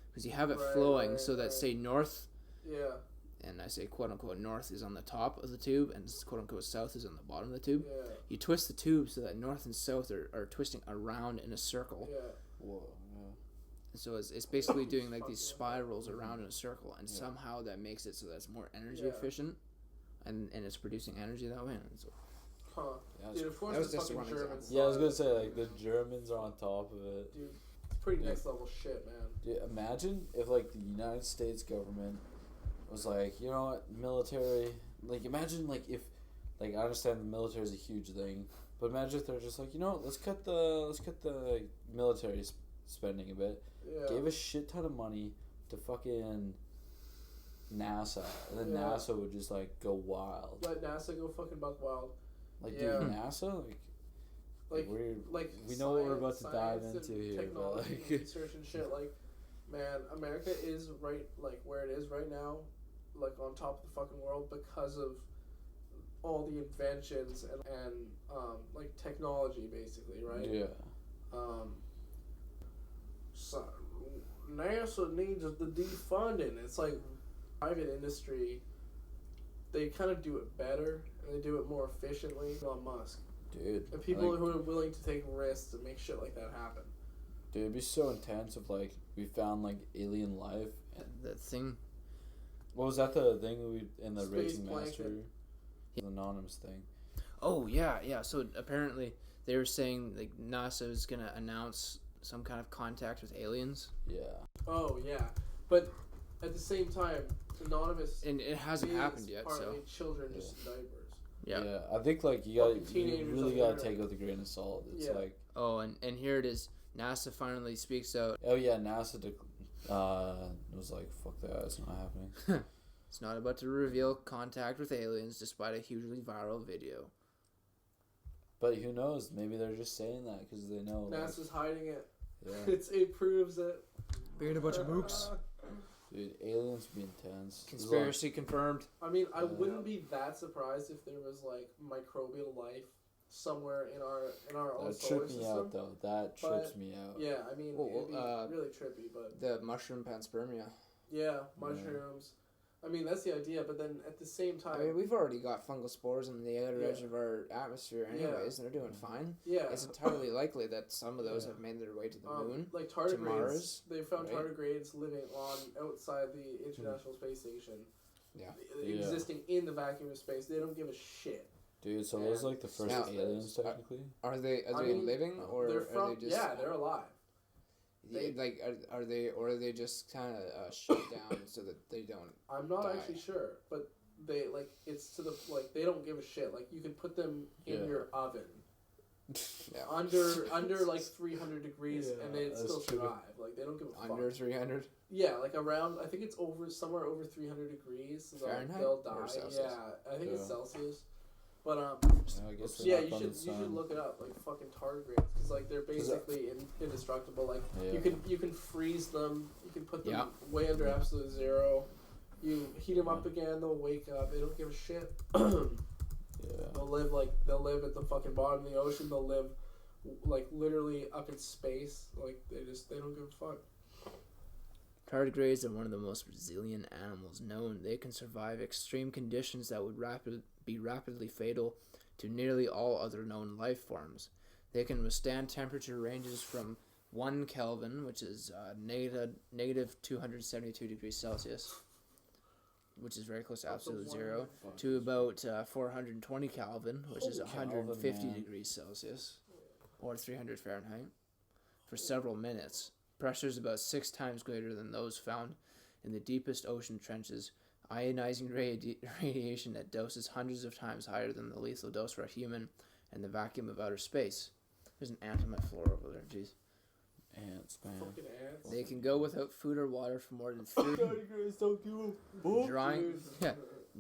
because you have it Right, flowing, right, so that right. say north, Yeah. and I say quote unquote north is on the top of the tube, and quote unquote south is on the bottom of the tube. Yeah. You twist the tube so that north and south are twisting around in a circle. Yeah. Whoa. Yeah. So it's basically doing like Fuck these yeah. spirals around in a circle, and Yeah. somehow that makes it so that it's more energy Yeah. efficient, and it's producing energy that way. And so Huh. Yeah, Dude, of course that was the just fucking one Germans. example. yeah, I was gonna say like the Germans are on top of it. Dude, it's pretty Yeah. next level shit, man. Dude, imagine if like the United States government was like, you know what, military. Like imagine like if, like I understand the military is a huge thing, but imagine if they're just like, you know, let's cut the military spending a bit. Yeah. Gave a shit ton of money to fucking NASA, and then Yeah. NASA would just like go wild. Let NASA go fucking buck wild. Like Yeah. dude, NASA, Like, we know what we're about to dive science into and here, but technology like, and research and shit. Like, man, America is right, like where it is right now, like on top of the fucking world because of all the inventions and like technology, basically, right? yeah, So NASA needs the defunding. It's like private industry. They kind of do it better and they do it more efficiently. Elon Musk. dude. And people like, who are willing to take risks to make shit like that happen. dude, it'd be so intense if like we found like alien life. the thing, What was that the thing we in the Space Raging Master? plankton. The anonymous thing. oh yeah. So apparently they were saying like NASA is gonna announce some kind of contact with aliens, Yeah. Oh yeah, but at the same time, anonymous and it hasn't is happened yet. So partly children just in diapers. yeah. I think like you Fucking gotta, teenagers you really on the gotta internet. take it with a grain of salt. It's Yeah. like, Oh, and here it is. NASA finally speaks out. oh yeah, NASA was like, fuck that, it's not happening. It's not about to reveal contact with aliens despite a hugely viral video. But who knows? Maybe they're just saying that because they know. Like, NASA's hiding it. yeah, It proves it. Being a bunch of mooks. dude, aliens would be intense. Conspiracy confirmed. I mean, I Yeah. wouldn't be that surprised if there was like microbial life somewhere in our own That solar tripped me system. out though. That trips me out. Yeah, I mean, Well, it'd be well, really trippy, but The mushroom panspermia. yeah, mushrooms. I mean, that's the idea, but then at the same I time, mean, we've already got fungal spores on the outer Yeah. edge of our atmosphere anyways, and they're doing fine. yeah, It's entirely likely that some of those Yeah. have made their way to the moon. like to tardigrades, Mars, they found right? tardigrades living on outside the International Space Station. Yeah. Existing in the vacuum of space. They don't give a shit. Dude, so Yeah. those like the first Now- aliens technically. Are they I mean, living or they're are from they just they're alive. they- like are they or are they just kind of shut down so that they don't? I'm not Die. actually sure, but they like it's to the like they don't give a shit. Like you can put them in Yeah. your oven Yeah. under like 300 degrees Yeah, and they'd that's still true. survive. Like they don't give a Under fuck. 300. Yeah, like around I think it's over somewhere over 300 degrees. Fahrenheit They'll or die. Celsius? Yeah, I think it's Yeah. Celsius. But Yeah, I guess they're yeah, not you on should the you should sun. look it up like fucking tardigrades because like they're basically indestructible. Like Yeah. you can freeze them. You can put them Yeah. way under absolute zero. You heat them up again, they'll wake up. They don't give a shit. Yeah. They'll live at the fucking bottom of the ocean. They'll live like literally up in space. Like they don't give a fuck. Tardigrades are one of the most resilient animals known. They can survive extreme conditions that would be rapidly fatal to nearly all other known life forms. They can withstand temperature ranges from 1 Kelvin, which is negative 272 degrees Celsius, which is very close to That's a absolute one. zero, to about 420 Kelvin, which is Holy Kelvin, 150 man. degrees Celsius, or 300 Fahrenheit, for several minutes. Pressure is about 6 times greater than those found in the deepest ocean trenches, ionizing radiation at doses hundreds of times higher than the lethal dose for a human and the vacuum of outer space. There's an ant on my floor over there, jeez. Ants, man. Fucking ants. They can go without food or water for more than 30 Tardigrades don't give a fuck. drying. Dude. Yeah,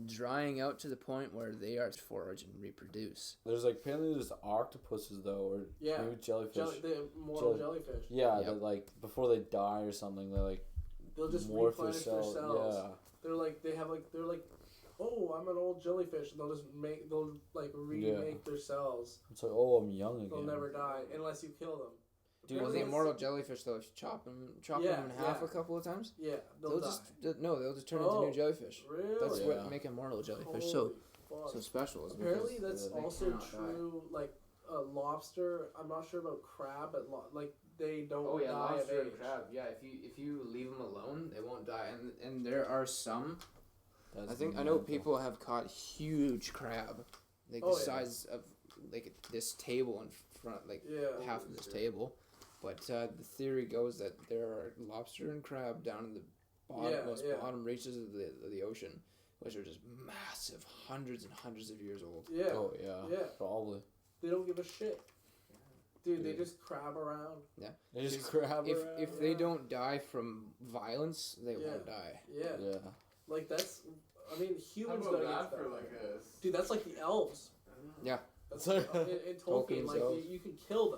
drying out to the point where they are forage and reproduce. There's like apparently there's octopuses though, or maybe jellyfish. The mortal jellyfish. Yeah, Yep. that like before they die or something, they like They'll just morph replenish their cells. Yeah. They're like oh, I'm an old jellyfish, and they'll remake their cells. It's like, oh, I'm young again. They'll never die unless you kill them. Dude, well, the immortal jellyfish though, if you chop them in half a couple of times, they'll die. They'll just turn into new jellyfish. Really? That's what make immortal jellyfish so special. Is Apparently, because that's they also cannot true. die. Like lobster, I'm not sure about crab, but like they don't Oh yeah, die lobster of and age. crab. Yeah, if you leave them alone, they won't die. And there are some. I know people have caught huge crab, like the size of like this table in front, like half of this table. But the theory goes that there are lobster and crab down in the bottom reaches of the ocean, which are just massive, hundreds and hundreds of years old. Yeah. Oh yeah. Probably. They don't give a shit. Dude, they just crab around. Yeah. They just crab around. If they don't die from violence, they won't die. Yeah. Like that's. I mean, humans How gotta about get that for that. like a... Dude, that's like the elves. Yeah. That's in Tolkien, like elves. you can kill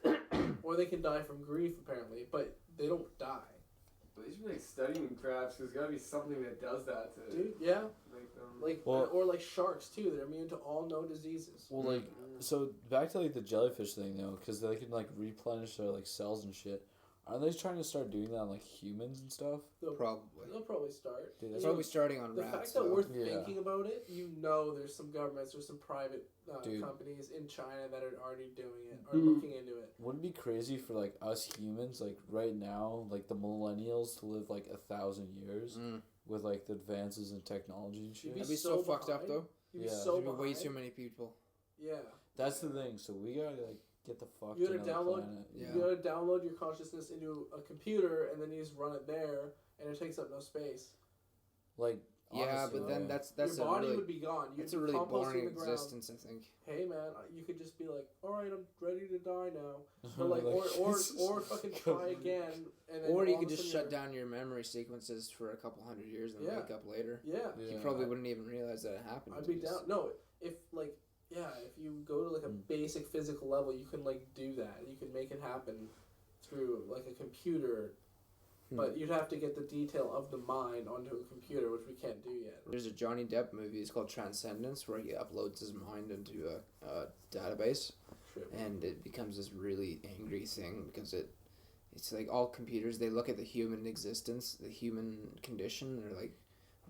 them, or they can die from grief apparently, but they don't die. But they should be like studying crabs. There's gotta be something that does that to Dude, yeah. make them. Like or like sharks too. They're immune to all known diseases. Well, like so back to like the jellyfish thing though, because they can like replenish their like cells and shit. Aren't they trying to start doing that on like humans and stuff? They'll probably start. Dude, It's probably starting on the rats. fact that we're Yeah. thinking about it, there's some governments or some private companies in China that are already doing it or looking into it. Wouldn't it be crazy for like us humans, like right now, like the millennials to live like 1,000 years with like the advances in technology and shit? That'd be so fucked up though. You'd be Yeah. so There'd be way behind. too many people. Yeah. That's the thing. So we gotta like get the fuck You to gotta another download. planet. Yeah. You gotta download your consciousness into a computer, and then you just run it there, and it takes up no space. Like Yeah, honestly, but then that's Your a body really, would be gone. You'd it's a be really composting boring the ground. existence, I think. Hey man, you could just be like, all right, I'm ready to die now. But like, or fucking try again, and then Or you all could of a just sudden shut down your memory sequences for a couple hundred years and Yeah. wake up later. Yeah. You probably wouldn't even realize that it happened. I'd be down. No, if you go to like a basic physical level, you can like do that. You can make it happen through like a computer. But you'd have to get the detail of the mind onto a computer, which we can't do yet. There's a Johnny Depp movie. It's called Transcendence, where he uploads his mind into a database, and it becomes this really angry thing because it's like all computers. They look at the human existence, the human condition, and they're like,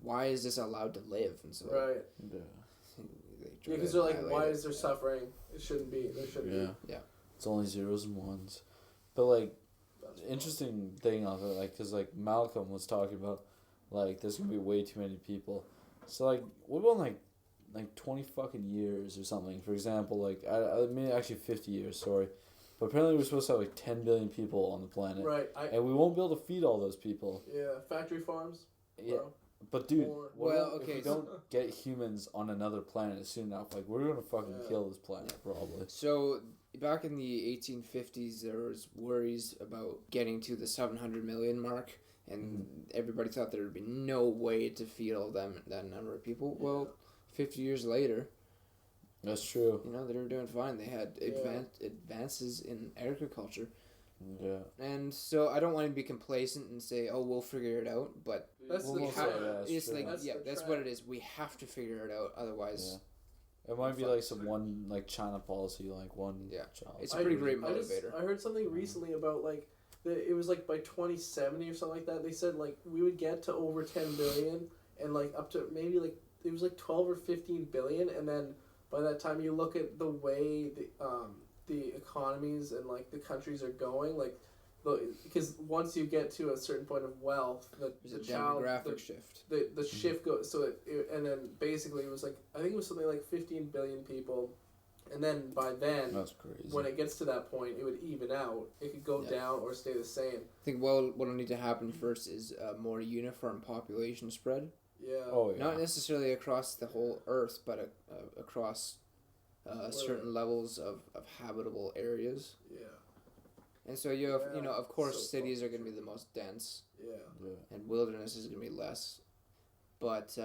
"Why is this allowed to live?" And so Right. Because they're like, why is there suffering? It shouldn't be. There shouldn't be. Yeah. It's only zeros and ones, but like. Interesting thing of it, like, because like Malcolm was talking about, like, there's gonna be way too many people. So like, what about like 20 fucking years or something? For example, like I mean actually 50 years, sorry, but apparently we're supposed to have like 10 billion people on the planet, Right. and we won't be able to feed all those people. Yeah, factory farms. Yeah, Bro. but dude, Well, if we don't get humans on another planet soon enough, like we're gonna fucking kill this planet probably. So back in the 1850s, there was worries about getting to the 700 million mark, and everybody thought there would be no way to feed all that number of people. Yeah. Well, 50 years later, That's true. they were doing fine. They had advances in agriculture. Yeah. And so I don't want to be complacent and say, "Oh, we'll figure it out," but That's We'll the almost trend. say that. it's true. like That's the that's trend. what it is. We have to figure it out, otherwise. It might be like some one like China policy, like one child. It's a pretty great I motivator. I heard something recently about like it was like by 2070 or something like that. They said like we would get to over 10 billion and like up to maybe like it was like 12 or 15 billion, and then by that time you look at the way the economies and like the countries are going, like because once you get to a certain point of wealth, There's a demographic shift. the shift goes so and then basically it was like I think it was something like 15 billion people, and then by then That's crazy. when it gets to that point it would even out. It could go down or stay the same. I think what'll need to happen first is a more uniform population spread. Yeah. Oh yeah. Not necessarily across the whole Earth, but across certain levels of habitable areas. Yeah. And so you have, Yeah, of course, so cities are going to be the most dense, Yeah. Yeah. and wilderness is going to be less. But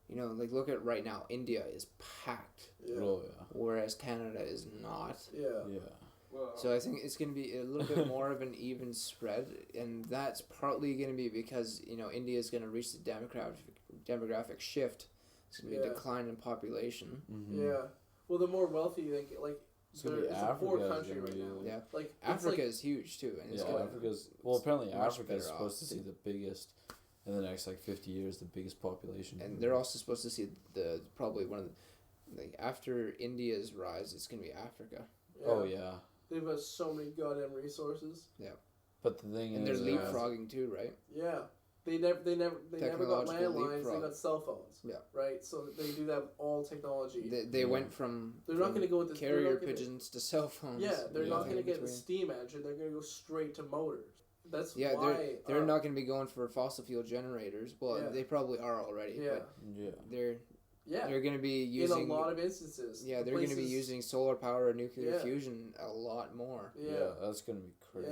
You know, like look at right now, India is packed, Yeah. Oh yeah. whereas Canada is not. Yeah. Yeah. Well, So I think it's going to be a little bit more of an even spread, and that's partly going to be because, you know, India is going to reach the demographic shift. It's going to be a Yeah. decline in population. Mm-hmm. Yeah. Well, the more wealthy, like It's gonna be it's a poor Africa is country gonna right be- now. Yeah. Like Africa it's is huge too, and it's Yeah, going Africa's apparently much Africa is better supposed to off. see the biggest in the next like 50 years, the biggest population. and they're also supposed to see the probably one of the, like after India's rise, it's going to be Africa. Oh yeah, They've got so many goddamn resources. but the thing And they're is, leapfrogging too, right? Yeah. They never got Technological landlines. leapfrog. They got cell phones. Yeah. Right. So they do have all technology. They went from They're not going to go with the carrier pigeons to cell phones. Yeah, they're not Nothing going to in get the between. steam engine. They're going to go straight to motors. That's Yeah, why they're not going to be going for fossil fuel generators. Well, Yeah. they probably are already. Yeah. But yeah, they're going to be using in a lot of instances. Yeah, they're going to be places- using solar power or nuclear Yeah. fusion a lot more. yeah, that's gonna be crazy.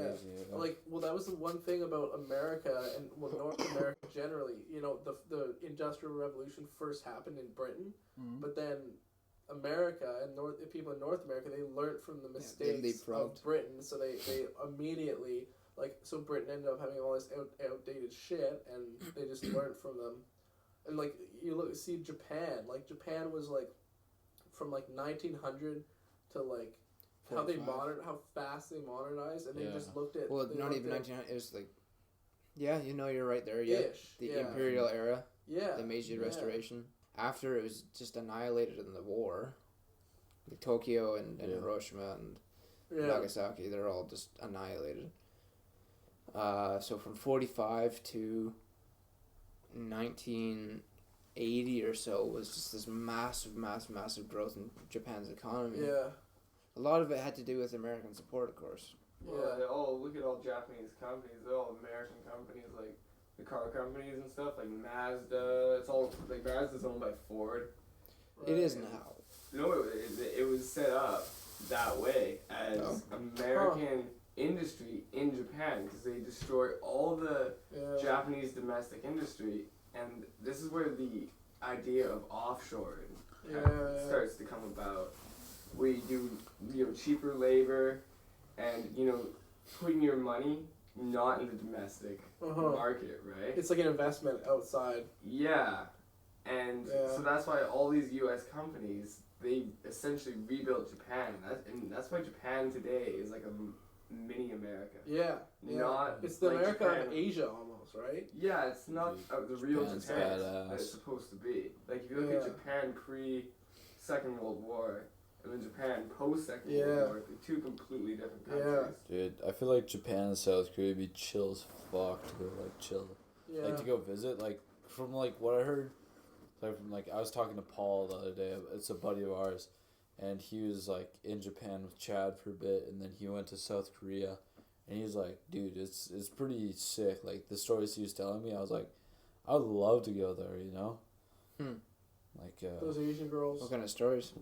Yeah. Like, well, that was the one thing about America and North America generally. You know, the Industrial Revolution first happened in Britain, but then America and people in North America, they learned from the mistakes of leapfrogged. Britain, so they immediately so Britain ended up having all this outdated shit, and they just learned from them. And like you see Japan, like Japan was like from like 1900 to like how 45. how fast they modernized, and they Yeah. just looked at Well, they not looked even at 1900. It was like, yeah, you know, you're right there. Yeah, ish, the yeah. Imperial era, Yeah, the Meiji yeah. Restoration. After it was just annihilated in the war, like Tokyo and Yeah. Hiroshima and Yeah. Nagasaki, they're all just annihilated. So from 45 to 1980 or so was just this massive growth in Japan's economy. Yeah. A lot of it had to do with American support, of course. well, they all look at all Japanese companies. They're all American companies, like the car companies and stuff, like Mazda. It's all like Mazda's owned by Ford. It is now. No, it was set up that way as Oh. American industry in Japan because they destroy all the Yeah. Japanese domestic industry, and this is where the idea of offshoring Yeah. starts to come about. Where you do cheaper labor, and putting your money not in the domestic Uh-huh. market, right? It's like an investment outside. Yeah, and Yeah. so that's why all these U.S. companies they essentially rebuilt Japan, and that's why Japan today is like a mini America. Yeah. Yeah. Not It's the like America Japan. of Asia almost, right? Yeah, it's not the real Japan's Japan badass. that it's supposed to be. Like if you look at Yeah. Japan pre Second World War and then Japan post Second Yeah. World War, they're two completely different countries. Dude, I feel like Japan and South Korea would be chill as fuck to go like chill. Yeah. Like to go visit, like from like what I heard, like from like I was talking to Paul the other day. It's a buddy of ours, and he was like in Japan with Chad for a bit, and then he went to South Korea, and he was like, dude, it's pretty sick. Like the stories he was telling me, I was like, I would love to go there, you know. Like Those Asian girls. What kind of stories?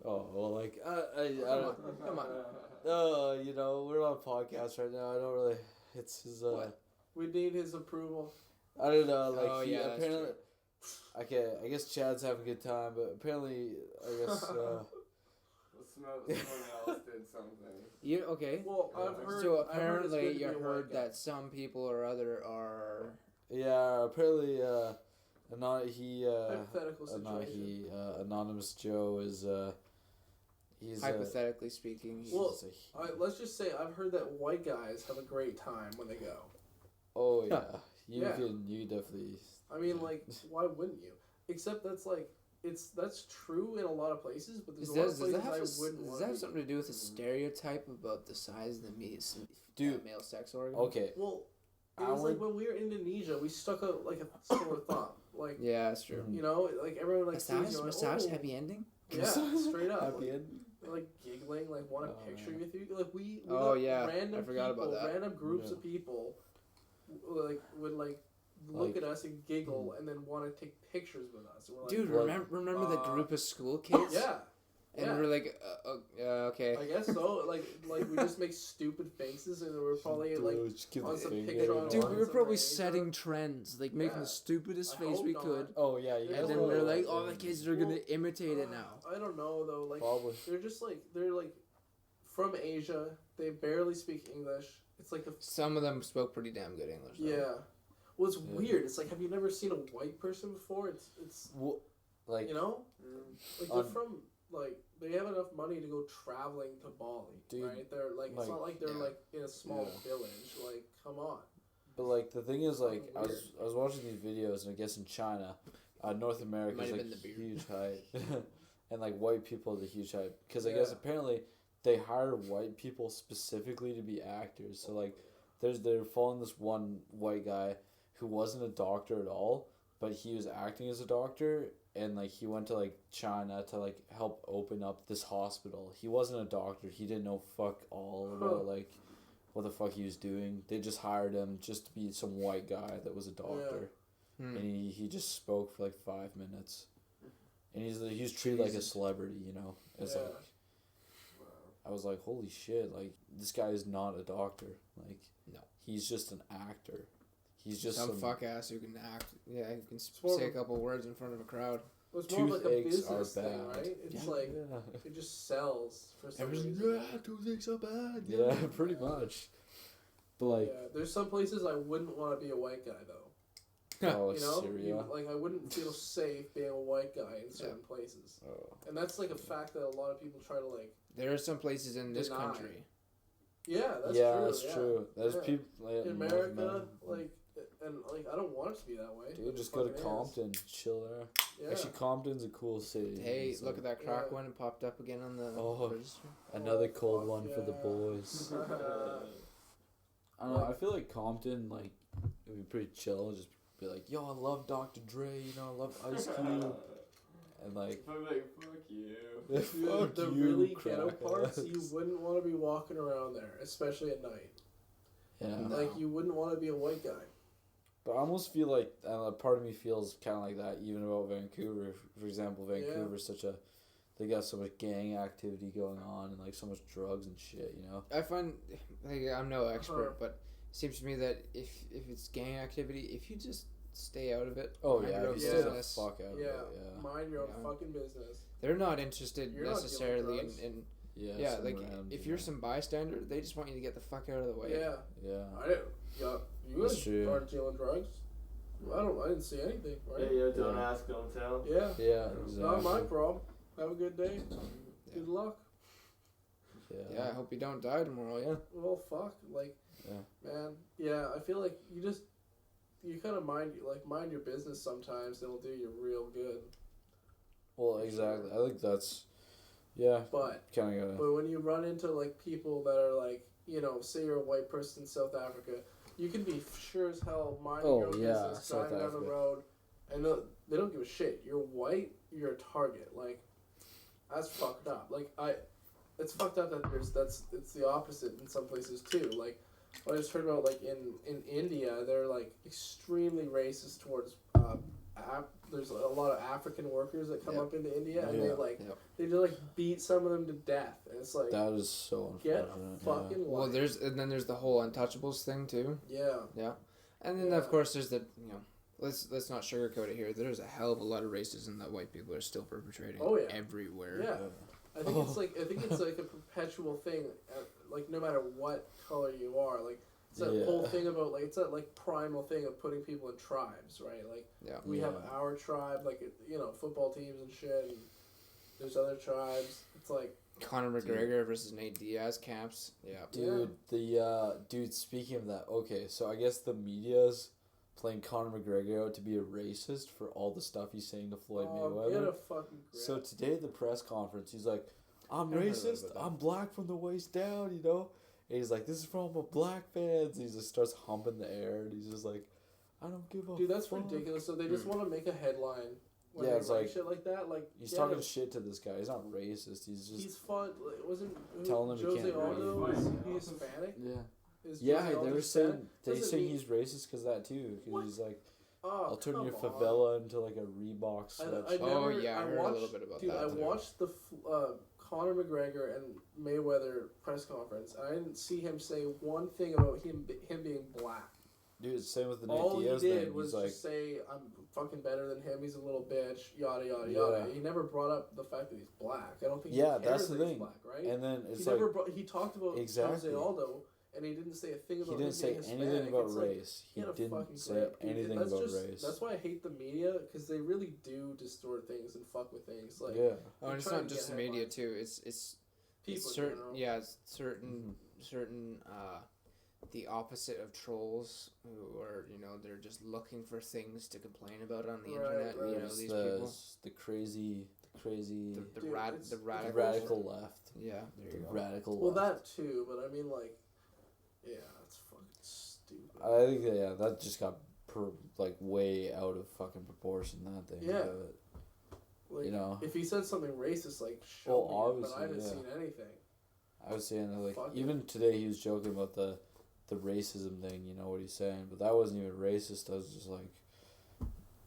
oh well, like Come on. you know, we're on a podcast right now. I don't really. It's his. What? We need his approval. I don't know. Like Oh, he yeah, that's apparently. Okay, I guess Chad's having a good time, but apparently, I guess. Well, someone else did something. You okay? Well, Yeah. I've heard. So I've heard it's apparently good to you be a heard white guy. that some people or other are Yeah, apparently, Hypothetical situation. Anonymous Joe is, he's, hypothetically speaking. he's Well, a- let's just say I've heard that white guys have a great time when they go. oh yeah, you Yeah. you definitely. I mean, like, why wouldn't you? Except that's like, that's true in a lot of places, but there's a lot of Does places that have, I wouldn't does want that have to. something to do with the stereotype about the size of the Dude. male sex organ? Okay, Well, it I was like would- when we were in Indonesia, we stuck a sore thumb, like Yeah, that's true. you know, like everyone like Massage, sees you, like, massage, oh, happy ending. yeah, straight up, Happy like, end. like giggling, like want a Oh, picture yeah. with you, like we Oh, got yeah, random I forgot people, about that. random groups Yeah. of people, like would look Like- at us and giggle and then want to take pictures with us. And we're like, Dude, What? remember the Uh, group of school kids? yeah, And Yeah. we're like, okay. I guess so. Like we just make stupid faces, and we're probably like Dude, just give on the some finger. picture on Dude, one we were some probably range setting or- trends, like making Yeah. the stupidest I face hope we not. could. Oh yeah, you And guys then were we're like, all oh, the kids are gonna imitate it now. I don't know though. Like Probably. they're like from Asia. They barely speak English. It's like Some of them spoke pretty damn good English. Though. yeah. Well, it's Yeah. weird. It's like, have you never seen a white person before? It's Like you know, like they're from like they have enough money to go traveling to Bali, Dude, right? They're like it's not like they're yeah. like in a small Yeah. village. Like, come on. But like the thing is, like Fucking I was watching these videos, and I guess in China, North America Might is have like been the beard. huge hype, and like white people are the huge hype because I guess Yeah. apparently they hire white people specifically to be actors. So like they're following this one white guy who wasn't a doctor at all, but he was acting as a doctor, and like he went to like China to like help open up this hospital. He wasn't a doctor. He didn't know fuck all about like what the fuck he was doing. They just hired him just to be some white guy that was a doctor, Hmm. and he just spoke for like 5 minutes, and he was treated like a Jesus. celebrity, you know. It's Yeah. like I was like, holy shit! Like this guy is not a doctor. Like No. he's just an actor. He's just Some fuck ass who can act. Yeah, who can more say a of a- couple words in front of a crowd. It's more like a Toothaches business are thing, bad. right? It's Yeah, like yeah. it just sells for some Everyone's reason. like, yeah, toothaches are bad. Yeah, pretty much. But like, Yeah, there's some places I wouldn't want to be a white guy though. oh, You know, Syria. like I wouldn't feel safe being a white guy in certain places, Oh. and that's like a fact that a lot of people try to like. There are some places in this Deny. country. Yeah, that's yeah, true. that's yeah. true. There's Yeah. people like, In North America, like, and like I don't want it to be that way. but dude, it just go to fucking is. Compton, chill there. Yeah. Actually, Compton's a cool city. Hey, It's look like at that crack Yeah. one. It popped up again on the Oh. register. another Oh, cold fuck one for the yeah. boys. I don't know. I feel like Compton, like, it'd be pretty chill. Just be like, yo, I love Dr. Dre. You know, I love Ice Cube, and like, I'm like, fuck you. fuck the you, really ghetto crack parts, ass. you wouldn't want to be walking around there, especially at night. Yeah. No. Like you wouldn't want to be a white guy. But I almost feel like part of me feels kind of like that even about Vancouver. For example, Vancouver's such a they got so much gang activity going on and like so much drugs and shit. You know. I find, like, I'm no expert, Uh-huh. but it seems to me that if it's gang activity, if you just stay out of it, Oh mind yeah, your own if you you stay the business, fuck out of it. Yeah. Mind your own Yeah. fucking business. they're not interested You're not dealing necessarily drugs. in Yeah. like some rams, if you you're know. some bystander, they just want you to get the fuck out of the way. Yeah, Yeah. I didn't. Yeah, you That's guys true. aren't dealing drugs. I didn't see anything. Right? Don't Yeah. ask, don't tell. Yeah. Yeah. Exactly. Not my problem. Have a good day. Good luck. Yeah, I hope you don't die tomorrow. Yeah. Well, fuck. Like, Yeah. man. Yeah, I feel like you kind of mind your business sometimes. It'll do you real good. Well, exactly. I think that's. Yeah. But Kind of gotta. But when you run into like people that are like, you know, say you're a white person in South Africa, you can be sure as hell minding your own yeah, business, South driving down the Africa. road, and they don't give a shit. You're white, you're a target. Like, that's fucked up. Like it's fucked up that it's the opposite in some places too. Like, I just heard about like in India, they're like extremely racist towards. There's a lot of African workers that come Yep. up into India, and they Yeah. like Yep. they just like beat some of them to death, and it's like That is so get unfortunate. a fucking Well, life. then there's the whole untouchables thing too. Yeah. And then Yeah. of course there's the let's not sugarcoat it here. There's a hell of a lot of racism that white people are still perpetrating. Oh, yeah. Everywhere. Yeah. I think it's like a perpetual thing. Like no matter what color you are, like it's that Yeah. whole thing about like it's that like primal thing of putting people in tribes, right? Like Yeah. we have Yeah. our tribe, like you know, football teams and shit. And there's other tribes. It's like Conor McGregor versus Nate Diaz camps. Yeah. Dude, speaking of that, okay, so I guess the media's playing Conor McGregor out to be a racist for all the stuff he's saying to Floyd get Mayweather. a fucking grip. So today at the press conference, he's like, I'm I've heard racist, about that. I'm black from the waist down, you know? And he's like, this is from a black fans. And he just starts humping the air, and he's just like, I don't give a Dude, that's fuck. ridiculous. So they just want to make a headline when Yeah, they it's write like- shit like that. Like He's yeah, talking shit to this guy. He's not racist. He's just He's fought. Wasn't telling him he Jose can't Aldo? really Was fight. he Hispanic? yeah. Is Yeah, Jose they Aldo were Hispanic? saying Doesn't saying mean- he's racist because that too. Because What? he's like, Oh, I'll turn come your on. favela into like a Reebok sweatshirt. Oh, yeah, I heard a little bit about dude, that. I too. watched the Conor McGregor and Mayweather press conference, and I didn't see him say one thing about him being black. Dude, it's same with the All Nate Diaz he did thing. was He's like, just say, "I'm fucking better than him. He's a little bitch." Yada yada Yeah. yada. He never brought up the fact that he's black. I don't think. Yeah, he that's cares the that he's thing. Black, right? and then it's he like, never brought. He talked about Exactly. Jose Aldo, and he didn't say a thing about. he didn't say him being anything Hispanic. about It's like, race. He get a didn't fucking say grip, dude. anything That's about just- race. That's why I hate the media, because they really do distort things and fuck with things. Like Yeah. Oh, and it's trying not to just get the media headlines. too. It's people. in certain general. it's certain the opposite of trolls who are they're just looking for things to complain about on the Right, internet. right. It's These the, people, the crazy, the Dude, it's the the radical, radical left. Yeah, there The you go. radical Well, left. that too, but I mean, like, yeah, that's fucking stupid. I think that just got way out of fucking proportion. That thing. Yeah. But, Like, if he said something racist, like, Well, show me it, but I obviously, haven't yeah. seen anything. I was saying that, like, Fuck even today he was joking about the racism thing. You know what he's saying, but that wasn't even racist. I was just like,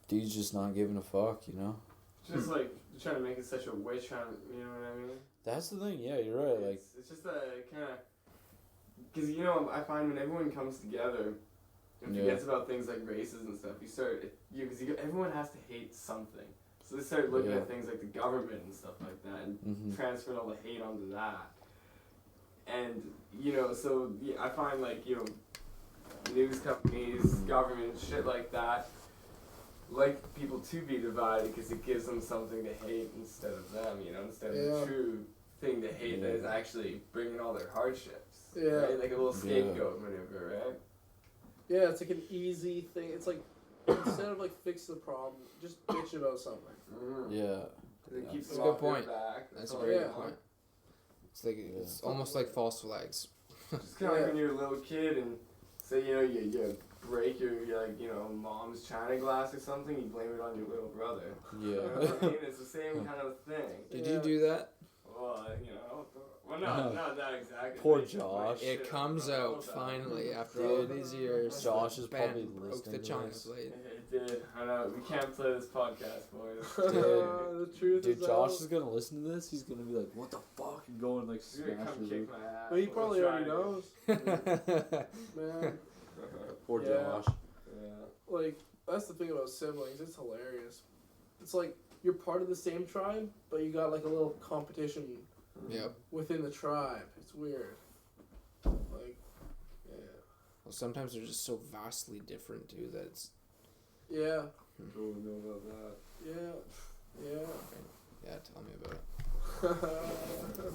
dude's just not giving a fuck. Just like trying to make it such a witch hunt, you know what I mean? That's the thing. Yeah, you're right. Like, It's just a kind of, because I find when everyone comes together and Yeah. forgets about things like races and stuff, everyone has to hate something. So they start looking Yeah. at things like the government and stuff like that, and transferring all the hate onto that. And I find news companies, government, shit like that, like people to be divided because it gives them something to hate instead of them, instead of Yeah. the true thing to hate that is actually bringing all their hardships. Yeah. Right? Like a little scapegoat maneuver, right? Yeah, it's like an easy thing. It's like, instead of, like, fix the problem, just bitch about something. Mm-hmm. yeah. They keep That's a them good off their point. back. That's a all very they good want. point. It's like it's almost like false flags. It's kind of like when you're a little kid and say, you break your mom's china glass or something, you blame it on your little brother. You know Yeah. what I mean? It's the same kind of thing. Did Yeah. you do that? Well, not that exactly. Poor Like, Josh. shit, It comes bro, out all that. finally after all these years. Josh is Bam, probably broke listening the to china this. plate. It did. I know. We can't play this podcast, boys. The truth Dude, is Josh out. is gonna listen to this. He's gonna be like, "What the fuck?" and go and like You're gonna smash come the kick roof. my ass. Well, he We'll probably try already to. knows, man. Poor Yeah. Josh. Yeah. Like, that's the thing about siblings. It's hilarious. It's like, you're part of the same tribe, but you got, like, a little competition Yep. within the tribe. It's weird. Like, yeah. Well, sometimes they're just so vastly different too that it's Yeah. Oh, know about that. Yeah. Yeah. yeah. Tell me about it.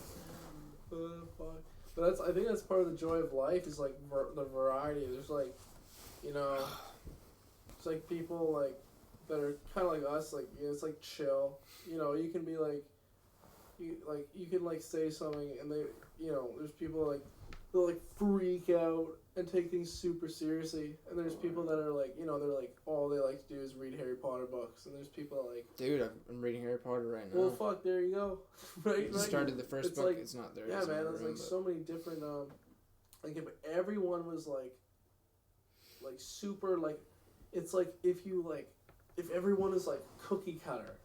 Fuck. But I think that's part of the joy of life is like the variety. There's like, it's like people like that are kind of like us. Like it's like chill. You can be like, you can like say something and they, there's people like they'll like freak out and take things super seriously. And there's people that are like, they're like all they like to do is read Harry Potter books. And there's people that like, Dude, I'm reading Harry Potter right now. well, fuck, there you go. right. Started the first It's book. like- It's not there. Yeah, it's in man. my There's room, like but- so many different. Like if everyone was like super like, it's like if everyone is like cookie cutter,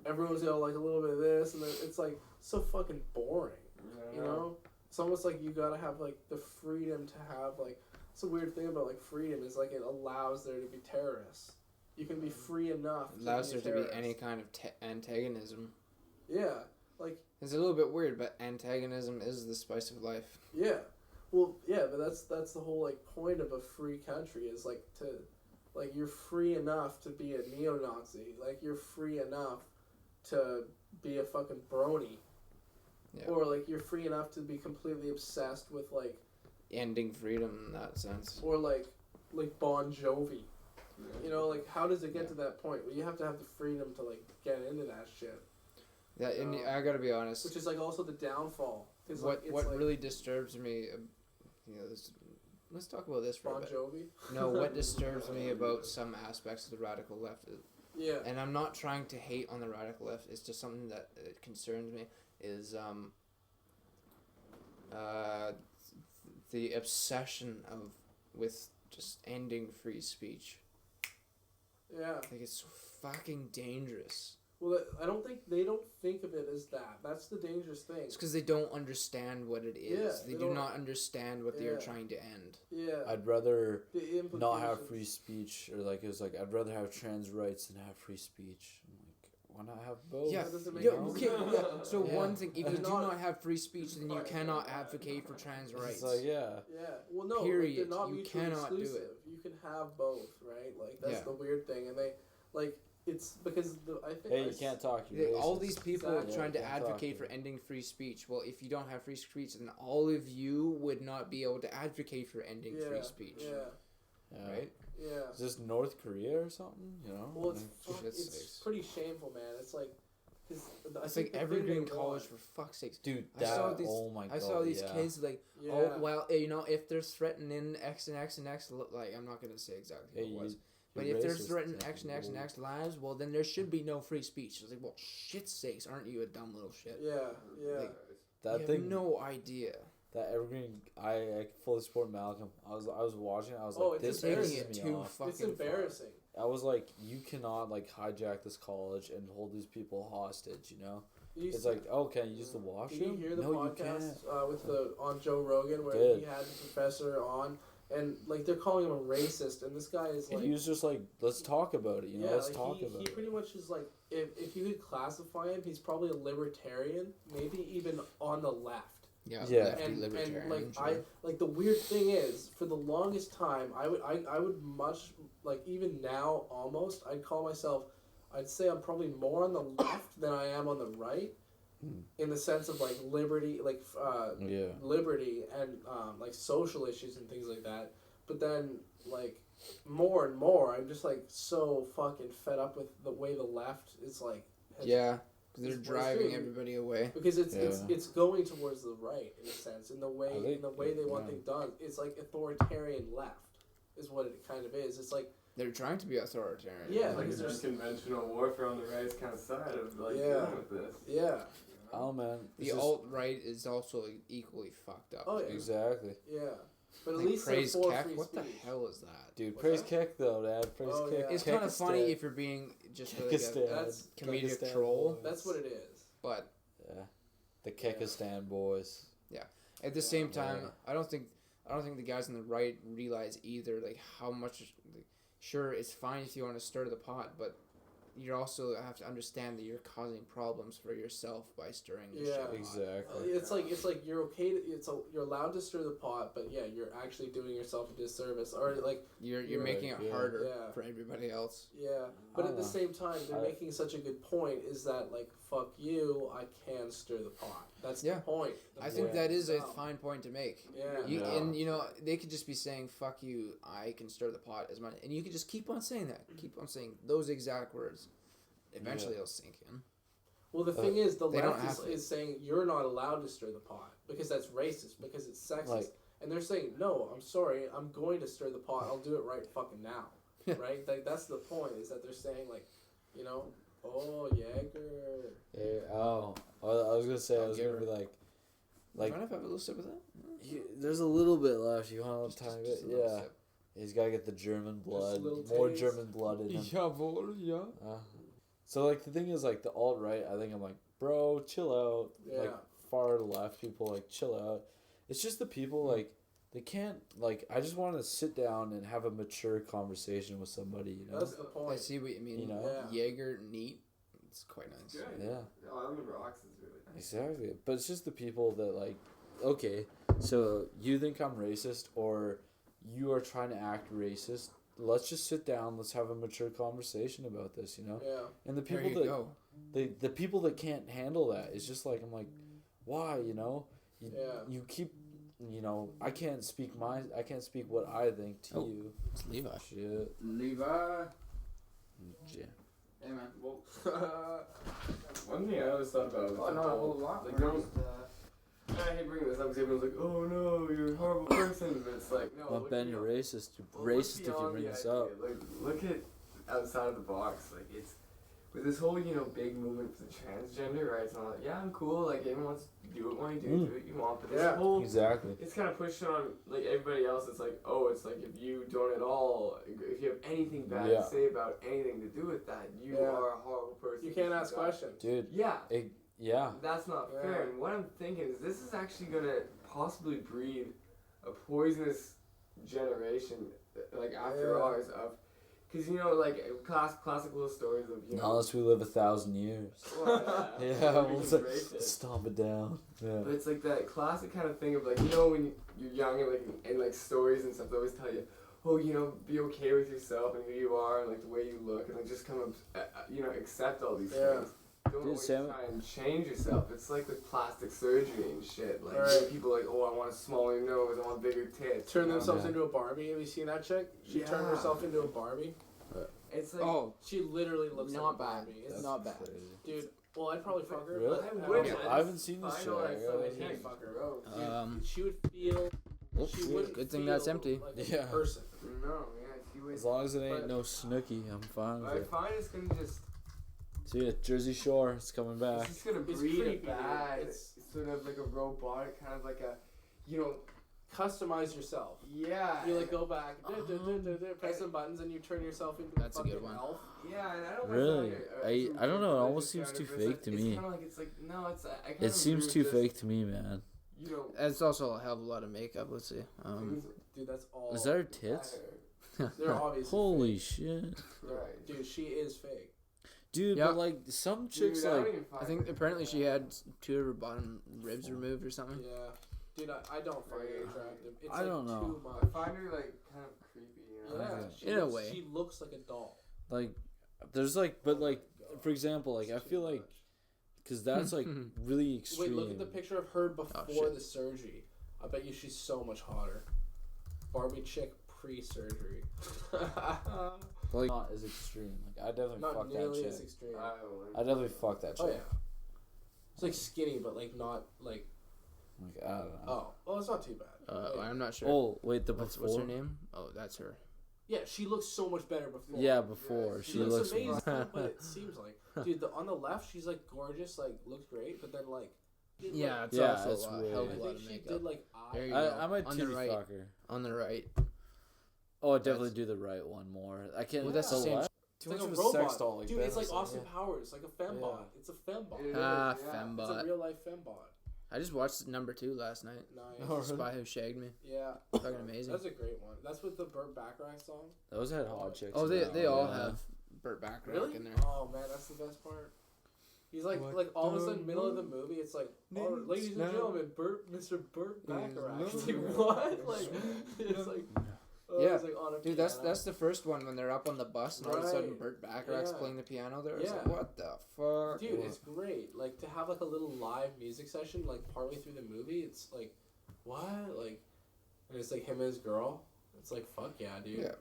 everyone's got like a little bit of this, and then it's like so fucking boring. Yeah, You know, it's almost like you gotta have like the freedom to have like. It's a weird thing about like freedom is like it allows there to be terrorists. You can be free enough. It allows to there be to be any kind of antagonism. Yeah, like It's a little bit weird, but antagonism is the spice of life. yeah. Well, yeah, but that's the whole like point of a free country is like to, like you're free enough to be a neo-Nazi, like you're free enough to be a fucking brony, Yeah. or like you're free enough to be completely obsessed with like, Ending freedom in that sense. or like Bon Jovi, like how does it get to that point? Well, you have to have the freedom to like get into that shit, Yeah, and I gotta be honest. which is like also the downfall. Is What like, it's like really disturbs me, let's talk about this for Bon a bit. Jovi. No, what disturbs me about some aspects of the radical left, Yeah. and I'm not trying to hate on the radical left, it's just something that concerns me, is the obsession with just ending free speech. Yeah. Like, it's so fucking dangerous. Well, they don't think of it as that. That's the dangerous thing. It's because they don't understand what it is. Yeah, they do not understand what they are trying to end. Yeah. I'd rather The not have free speech, or like it was like I'd rather have trans rights than have free speech. I'm like, why not have both? Yeah, That doesn't make yeah, any okay, sense. yeah. So Yeah. one thing, if you There's do not- not have free speech, then you cannot advocate for trans rights. It's like yeah. Yeah. Well, no. Period. Like, they're not You mutually cannot do it. exclusive. You can have both, right? Like that's Yeah. the weird thing, and they like it's because I think Hey, you can't talk. All these people Exactly. are trying to Yeah, can't advocate talk. for ending free speech. Well, if you don't have free speech, then all of you would not be able to advocate for ending free speech. Yeah. Right? Yeah. Is this North Korea or something? You know. Well, it's Like, shit's it's sakes. pretty shameful, man. It's like, cause It's like Evergreen College, for fuck's sakes. dude, I that saw these- oh my god. I saw these yeah. kids like, Yeah. oh, well, you know, if they're threatening X and X and X, like, I'm not going to say exactly Hey, what it was. you- But you're if they're racist. threatening X and X and X lives, well, then there should be no free speech. I was like, well, shit's sakes, aren't you a dumb little shit? Yeah. Yeah. Like, that you thing. have no idea. That Evergreen, I fully support Malcolm. I was watching. I was Oh, like, it's this Taking pisses it me too off. fucking It's embarrassing. I was like, you cannot like hijack this college and hold these people hostage. You know, You it's see- like, oh, can you use the washroom? Did you hear the no, you podcast can't. with the on Joe Rogan where Did. he had the professor on, and like they're calling him a racist, and this guy is And like, he was just like, let's talk about it. You know, yeah, let's like talk he about he it. pretty much is like, if you could classify him, he's probably a libertarian, maybe even on the left. Yeah, Yeah. lefty And libertarian. like sure. I like the weird thing is, for the longest time, I would much like even now almost I'd call myself, I'd say I'm probably more on the left than I am on the right, in the sense of like liberty, like Yeah. liberty and like social issues and things like that. But then like more and more, I'm just like so fucking fed up with the way the left is like. Yeah, because they're it's driving extreme. everybody away. Because it's Yeah. it's going towards the right in a sense, in the way I think- they want yeah. things done. It's like authoritarian left, is what it kind of is. It's like They're trying to be authoritarian. Yeah, Like because there's there's conventional warfare on the right kind of side of like Yeah. dealing with this. yeah, Oh man. The It's just- alt right is also equally fucked up. Oh, yeah. Exactly. yeah. But at Like, least they're praise for Keck. free What the speech. hell is that? Dude, What's praise that? Keck though, Dad. Praise Oh, Keck. yeah. It's Keck kind of is funny dead. if you're being just like Kekistan. That's- comedic Kekistan troll, boys. That's what it is. but Yeah. The Kekistan boys. at the same time, Yeah. I don't think the guys on the right realize either like how much. Like, sure, it's fine if you want to stir the pot, but you also have to understand that you're causing problems for yourself by stirring the Yeah. shit pot. Exactly. It's like you're okay. You're allowed to stir the pot, but yeah, you're actually doing yourself a disservice. Or like You're You're making right, it yeah. harder Yeah. for everybody else. yeah, but I at the don't same time, they're I- making such a good point. Is that like fuck you? I can stir the pot. That's Yeah. the point. The I think point that is a now. fine point to make. Yeah. You, Yeah. And you know they could just be saying "fuck you," I can stir the pot as much, and you could just keep on saying that, keep on saying those exact words. Eventually, they'll sink in. Well, the thing is, the They don't left have to. is saying you're not allowed to stir the pot because that's racist, because it's sexist. Like- And they're saying, no, I'm sorry, I'm going to stir the pot. I'll do it right fucking now. Right? Like, that's the point, is that they're saying, like, you know, oh, Jaeger. Hey, oh, I was gonna say, I was gonna be like, Like, trying to have a little sip of that. there's a little bit left. You want a Just- tiny just bit? a little Yeah. sip. He's gotta get the German blood. little More taste. German blood in him. Jawohl, yeah. So like the thing is like the alt right. I think I'm like, bro, chill out. Like Yeah. far left people like chill out. It's just the people like they can't like. I just want to sit down and have a mature conversation with somebody. You know. That's the I point. see what you mean. You know? Yeah. Jaeger neat. It's quite nice. Good. Yeah. On the rocks is really nice. Exactly. But it's just the people that like. Okay, so you think I'm racist or you are trying to act racist. Let's just sit down. Let's have a mature conversation about this. You know. Yeah. And the There people you that go. the people that can't handle that, it's just like I'm like, why, you know? Yeah. You keep, you know, I can't speak what I think to Oh. you. It's Levi. Shit. Levi. Yeah. Hey man. Well, one thing I always thought about was Oh no, a whole lot. Like, don't- I hate bringing this up because everyone's like, "Oh no, you're a horrible person." But it's like, no. Well, look Ben, beyond- you're racist. You're well, look racist if you beyond bring the this idea. up. Like, look at outside of the box. Like, it's with this whole, big movement for the transgender rights and all that, yeah, I'm cool, like, everyone wants to do it when you do what you want, but this whole, exactly. it's kind of pushed on, like, everybody else. It's like, oh, it's like, if you don't at all, if you have anything bad to say about anything to do with that, you are a horrible person. You can't ask questions. Dude. Yeah. Yeah. That's not fair, and what I'm thinking is this is actually going to possibly breed a poisonous generation, like, after ours, of, because, like, classic little stories of, Unless we live 1,000 years. Well, we'll stomp it down. Yeah. But it's like that classic kind of thing of, like, when you're young and like, stories and stuff, they always tell you, oh, be okay with yourself and who you are and, like, the way you look, and, like, just kind of, accept all these things. Don't always try and change yourself. It's like with plastic surgery and shit. Like, people are like, oh, I want a smaller nose, I want bigger tits. Turn themselves into a Barbie. Have you seen that chick? She turned herself into a Barbie. It's like, she literally looks like a Barbie. It's not bad. Dude, well, I'd probably fuck her. Really? But I wouldn't. I haven't seen this show. I can't fuck her. She would feel. She wouldn't good thing feel that's empty. Like a person. No, she would. As long as it ain't no Snooki, I'm fine with it. I find it's gonna just. See, Jersey Shore, it's coming back. It's just gonna breed a bad. It's sort of like a robotic, kind of like a, customize yourself. Yeah. You go back, press some buttons, and you turn yourself into a fucking good one. elf. Yeah, and I don't really. I don't know. It almost seems too fake to me. It seems too fake to me, man. It's also a hell of a lot of makeup. Let's see. Dude, that's all. Is that her tits? They're obviously. Holy shit. Right. Dude, she is fake. Dude, but like some chicks I think apparently she had 2 of her bottom ribs removed or something. Yeah. Dude, I don't find her attractive. It's I don't know. Too much. I find her kind of creepy. Yeah, in a way. She looks like a doll. Like, there's for example, I feel like, because that's really extreme. Wait, look at the picture of her before the surgery. I bet you she's so much hotter. Barbie chick pre-surgery. Like, not as extreme. Like, I definitely fuck that chick. As extreme. I definitely fuck that chick. Oh yeah. It's like skinny, but not like. Like, I don't know. Oh, well, it's not too bad. I'm not sure. Oh, wait, what's her name? Oh, that's her. Yeah, she looks so much better before. Yeah, before. She looks amazing, but it seems like. Dude, on the left, she's gorgeous, looks great, but then Yeah, it's yeah, also it's a weird. hell of a I lot think of she makeup. did There you go. I might on titty the right. fuck her. On the right. Oh, I'd definitely do the right one more. I can't. Well, that's the same. Too It's much like of a a sex robot. doll. Dude, it's like Austin Powers, like a fembot. Yeah. It's a fembot. Yeah. Fembot. It's a real life fembot. I just watched number 2 last night. Nice. Oh, Spy Who Shagged Me. Yeah. Fucking amazing. That's a great one. That's with the Burt Bacharach song. Those had hot chicks. Oh, in they all have Burt Bacharach Really? in there. Oh man, that's the best part. He's like all of a sudden, middle of the movie, it's like, oh, ladies and gentlemen, Mr. Burt Bacharach. It's like, what? Like, it's like, yeah, it's like on a dude, piano. that's the first one when they're up on the bus and all of a sudden Burt Bacharach's playing the piano there. It's like, what the fuck? Dude, it's great. Like, to have a little live music session partway through the movie, it's like, what? Like, and it's him and his girl. It's like, fuck yeah, dude. Yeah.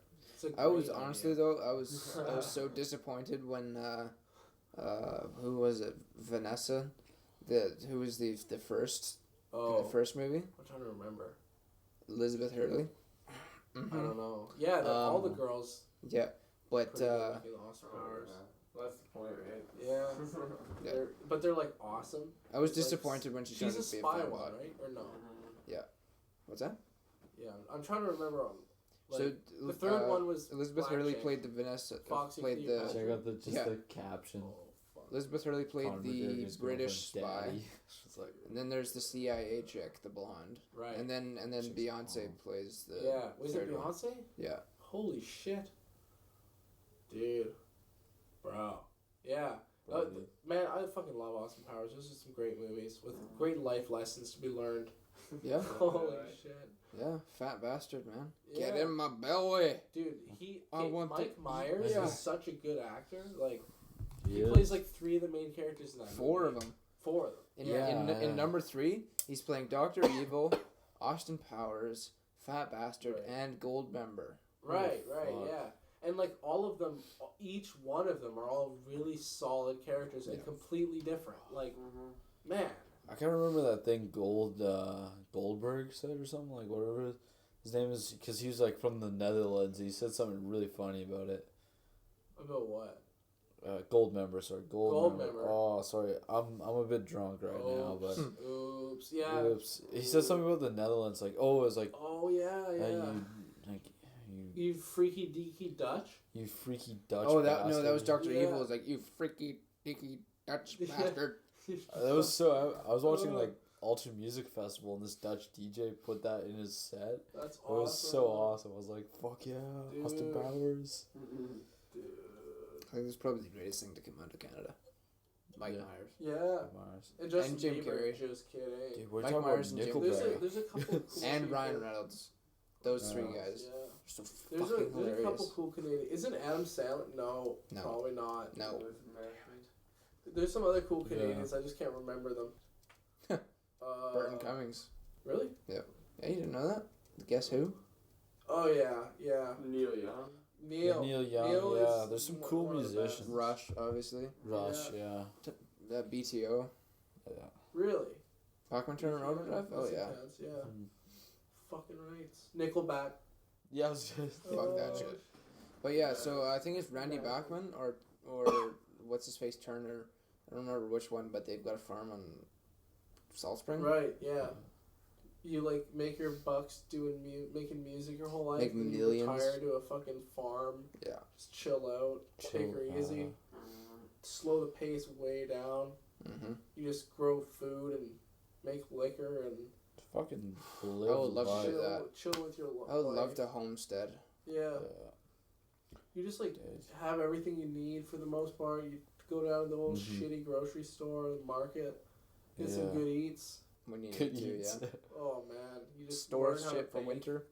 I was honestly though, I was so disappointed when who was it? Vanessa, who was the first in the first movie? I'm trying to remember. Elizabeth Hurley. I don't know. Yeah, all the girls. Yeah, but Austin Powers. That's the point, right? Yeah. But they're awesome. I was disappointed when she She's tried a to be spy a one, fembot. right? Or no? Yeah. What's that? Yeah, I'm trying to remember. So the third one was Elizabeth Hurley played the Vanessa. Foxy played the. Cleopatra. Check out the caption. Oh, fuck. Elizabeth Hurley played Conor the McGregor's British girlfriend's spy, daddy. It's like, and then there's the CIA chick, the blonde, Right. and then Beyonce bomb. plays the. Yeah. Was it third one. Beyonce? Yeah. Holy shit. Dude. Bro. Yeah. Man, I fucking love Austin Powers. Those are some great movies with great life lessons to be learned. Yeah. Holy shit. Yeah, fat bastard, man. Yeah. Get in my belly. Dude, I want Mike to- Myers Yeah. is such a good actor. He Yeah. plays 3 of the main characters in that 4 movie. of them. 4 of them. In number 3, he's playing Dr. Evil, Austin Powers, Fat Bastard, and Goldmember. Right, fuck. yeah. And all of them, each one of them are all really solid characters and completely different. Man. I can't remember that thing Goldberg said or something, whatever his name is, because he was from the Netherlands. He said something really funny about it. About what? Gold member, sorry. Gold member. Oh, sorry. I'm a bit drunk right now, but. Oops. Yeah. Oops. He said something about the Netherlands, like, oh, it was like. Oh yeah. You freaky deaky Dutch. You freaky Dutch. Oh, bastard. that was Dr. Yeah. Evil. It was like, you freaky deaky Dutch bastard. That was so. I was watching like Ultra Music Festival, and this Dutch DJ put that in his set. That's It awesome. was so awesome. I was like, fuck yeah, Dude. Austin Powers. Dude. I think it was probably the greatest thing to come out of Canada. Mike Myers. Yeah. Myers. And Justin And Jim Bieber, Carrey. just kidding. Dude, we're Mike talking Myers about and Jim Nickelback. There's a couple cool And people. Ryan Reynolds. Those three guys. Yeah. So There's fucking a hilarious. couple cool Canadian. Isn't Adam Sandler? No, No. probably not. No. There's some other cool Yeah. Canadians. I just can't remember them. Burton Cummings. Really? Yeah, you didn't know that? Guess who? Oh yeah. Neil Young. Neil. Neil Young, Neil yeah. is There's some one- cool one of the best. musicians. Rush, obviously. Rush, yeah. That BTO. Yeah. Really? Bachman Turner Overdrive? Oh, That's yeah. intense, yeah. Mm. Fucking rights. Nickelback. Yeah, I was just. Fuck that shit. But yeah, so I think it's Randy Bachman or what's his face Turner. I don't remember which one, but they've got a farm on Salt Spring. Right, yeah. You like make your bucks doing making music your whole life. Make and millions. You retire to a fucking farm. Yeah. Just chill out. Take her easy. Slow the pace way down. Mm-hmm. You just grow food and make liquor and Fucking live I would love to life. do that. chill with your life. I would love to homestead. Yeah. Yeah. You just like Dude. have everything you need for the most part. You go down to the old Mhm. shitty grocery store, the market, get some Yeah. good eats. When you Good need to, eats. yeah. Oh man, you just Store learn how to shit for bake. winter.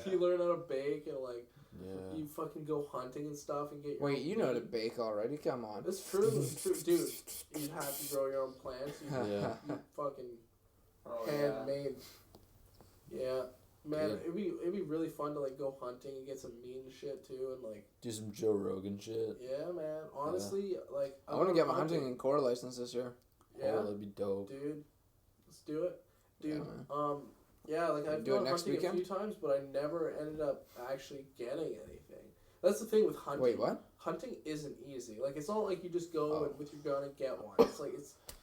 You learn how to bake and like Yeah. you fucking go hunting and stuff and get your Wait, own you know how to food. bake already? Come on. It's true, dude. You have to grow your own plants. You, Yeah. you fucking Oh, handmade. Yeah. Man, Good. it'd be really fun to like go hunting and get some meat and shit too, and like Do some Joe Rogan shit. yeah, man. Honestly, like I want to get my hunting and core license this year. Yeah, Oh, that'd be dope. dude, let's do it, dude. Yeah, man. Yeah, like I've Do it gone next hunting weekend? a few times, but I never ended up actually getting anything. That's the thing with hunting. Wait, what? Hunting isn't easy. Like it's not like you just go Oh. and with your gun and get one. It's like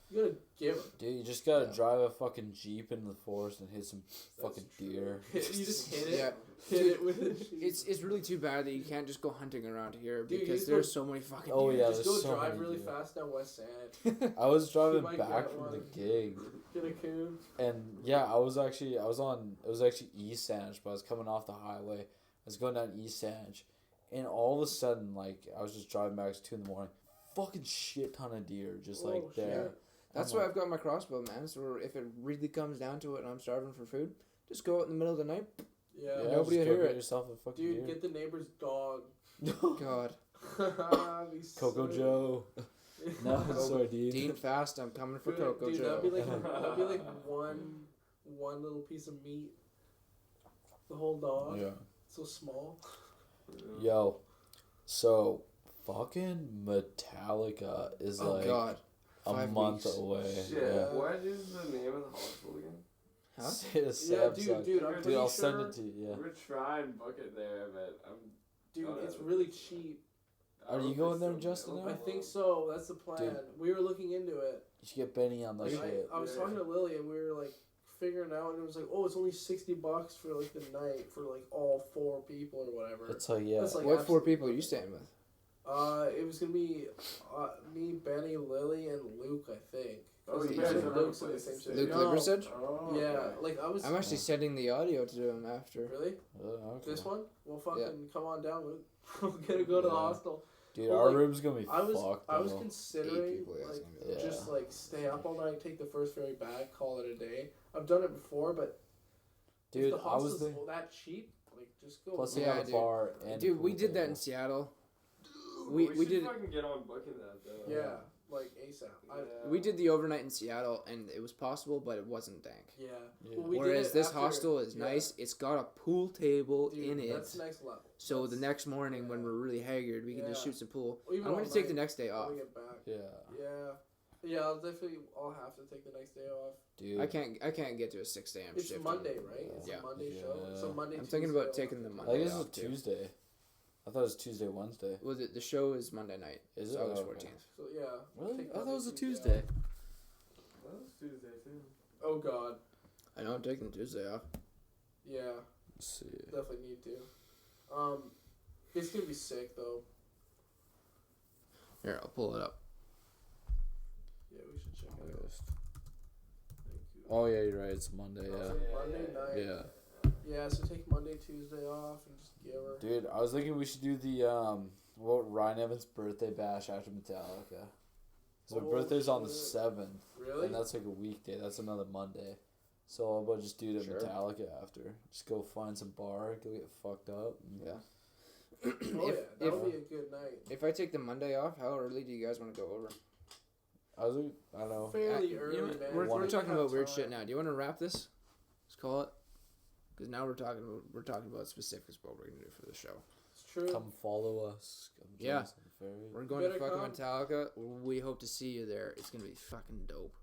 you gotta give them. Dude, you just gotta Yeah. drive a fucking Jeep into the forest and hit some fucking deer. You just hit it. Yeah. Hit it with it. It's really too bad that you can't just go hunting around here Dude, you because just there's go- so many fucking Oh, deer. yeah, Just there's go so drive many really deer. fast down West Sand. I was driving might back get from one. the gig, Get a coon. and yeah, I was on. It was actually East Sandwich, but I was coming off the highway. I was going down East Sandwich, and all of a sudden, like I was just driving back at 2 a.m. Fucking shit ton of deer, just like Oh, there. shit. That's I'm why like, I've got my crossbow, man. So if it really comes down to it and I'm starving for food, just go out in the middle of the night. Yeah. yeah, nobody just will go hear get it. yourself a fucking Dude, deer. get the neighbor's dog. God. Be Coco so- Joe. No, sorry, dude. Dean Fast, I'm coming for Dude, Coco dude, Joe. that'd be like one little piece of meat. The whole dog. Yeah. So small. Yo, so fucking Metallica is Oh like God. a 5 month weeks. away. Shit. Yeah. What is the name of the hospital again? Huh? Yeah, dude, I'm Dude, pretty I'll sure. send it to you. Yeah. We're trying to book it there, but Dude, it's really cheap. Are you going there, Justin, now? I think so. That's the plan. Dude. We were looking into it. You should get Benny on that Like, shit. I was talking to Lily, and we were like figuring out, and it was like, oh, it's only $60 for like the night for like all 4 people or whatever. It's like yeah. That's like What 4 absolute- people are you staying with? It was gonna be me, Benny, Lily, and Luke. I think. Oh, you guys Luke's don't have Luke's a in the place same to city. stay. Luke No, Liversedge? Oh, Yeah, okay. like I was. I'm actually sending the audio to him after. Really? Okay. This one? Well, fucking come on down, Luke. We're gonna go to the Yeah. hostel. Dude, Well, our like, room's gonna be I was fucked. I was though. 8 considering people, yeah, it's like gonna be Yeah. just like stay up all night, take the first ferry back, call it a day. I've done it before, but if Dude, the I was hostel's there. that cheap, like just go. Plus, they Yeah, got a dude. bar and Dude, we pool did that in table. Seattle. We We should did fucking get on booking that though. Yeah, like ASAP. we did the overnight in Seattle and it was possible, but it wasn't dank. Yeah. Yeah. Well, we did Whereas it this after- hostel is yeah. nice. It's got a pool table Dude, in it. That's next level. So That's- the next morning when yeah. we're really haggard, we can just Yeah. shoot some pool. Or even I'm going all to take the night next day when off. we get back. Yeah. Yeah, I'll definitely. I'll have to take the next day off. Dude. I can't get to a 6 a.m. It's shift. Monday, right? It's Yeah. a Monday Yeah. show. So Monday. I'm thinking Tuesday, about I'll taking have the to- I Monday think off it's a too. Tuesday. I thought it was Tuesday, Wednesday. Well, the show is Monday night. Is It's it? August Oh, okay. 14th. So yeah. Really? take I thought it Monday, was a Tuesday Tuesday. off. That was Tuesday too. Oh God. I know I'm taking Tuesday off. Yeah. Let's see. Definitely need to. It's gonna be sick though. Here, I'll pull it up. Yeah, we should check it out. August. Thank you. Oh yeah, you're right. It's Monday. Oh, Yeah. so Monday night. Yeah. Yeah, so take Monday, Tuesday off and just give her. Dude, I was thinking we should do the Ryan Evans' birthday bash after Metallica. So my Oh, birthday's on the shit. 7th, Really? and that's like a weekday. That's another Monday. So I'll about just do it at Sure. Metallica after. Just go find some bar, go get fucked up. And Yeah. Oh yeah, if, that'll be a good night. if I take the Monday off, how early do you guys want to go over? I was like, I don't know. Fairly You know early, what? man. We're One- talking have about weird time. shit now. Do you want to wrap this? Let's call it. Because now we're talking about specifics what we're gonna do for the show. It's true. Come follow us. Come join Yeah. us on the ferry. We're going to better fucking come. Metallica. We hope to see you there. It's gonna be fucking dope.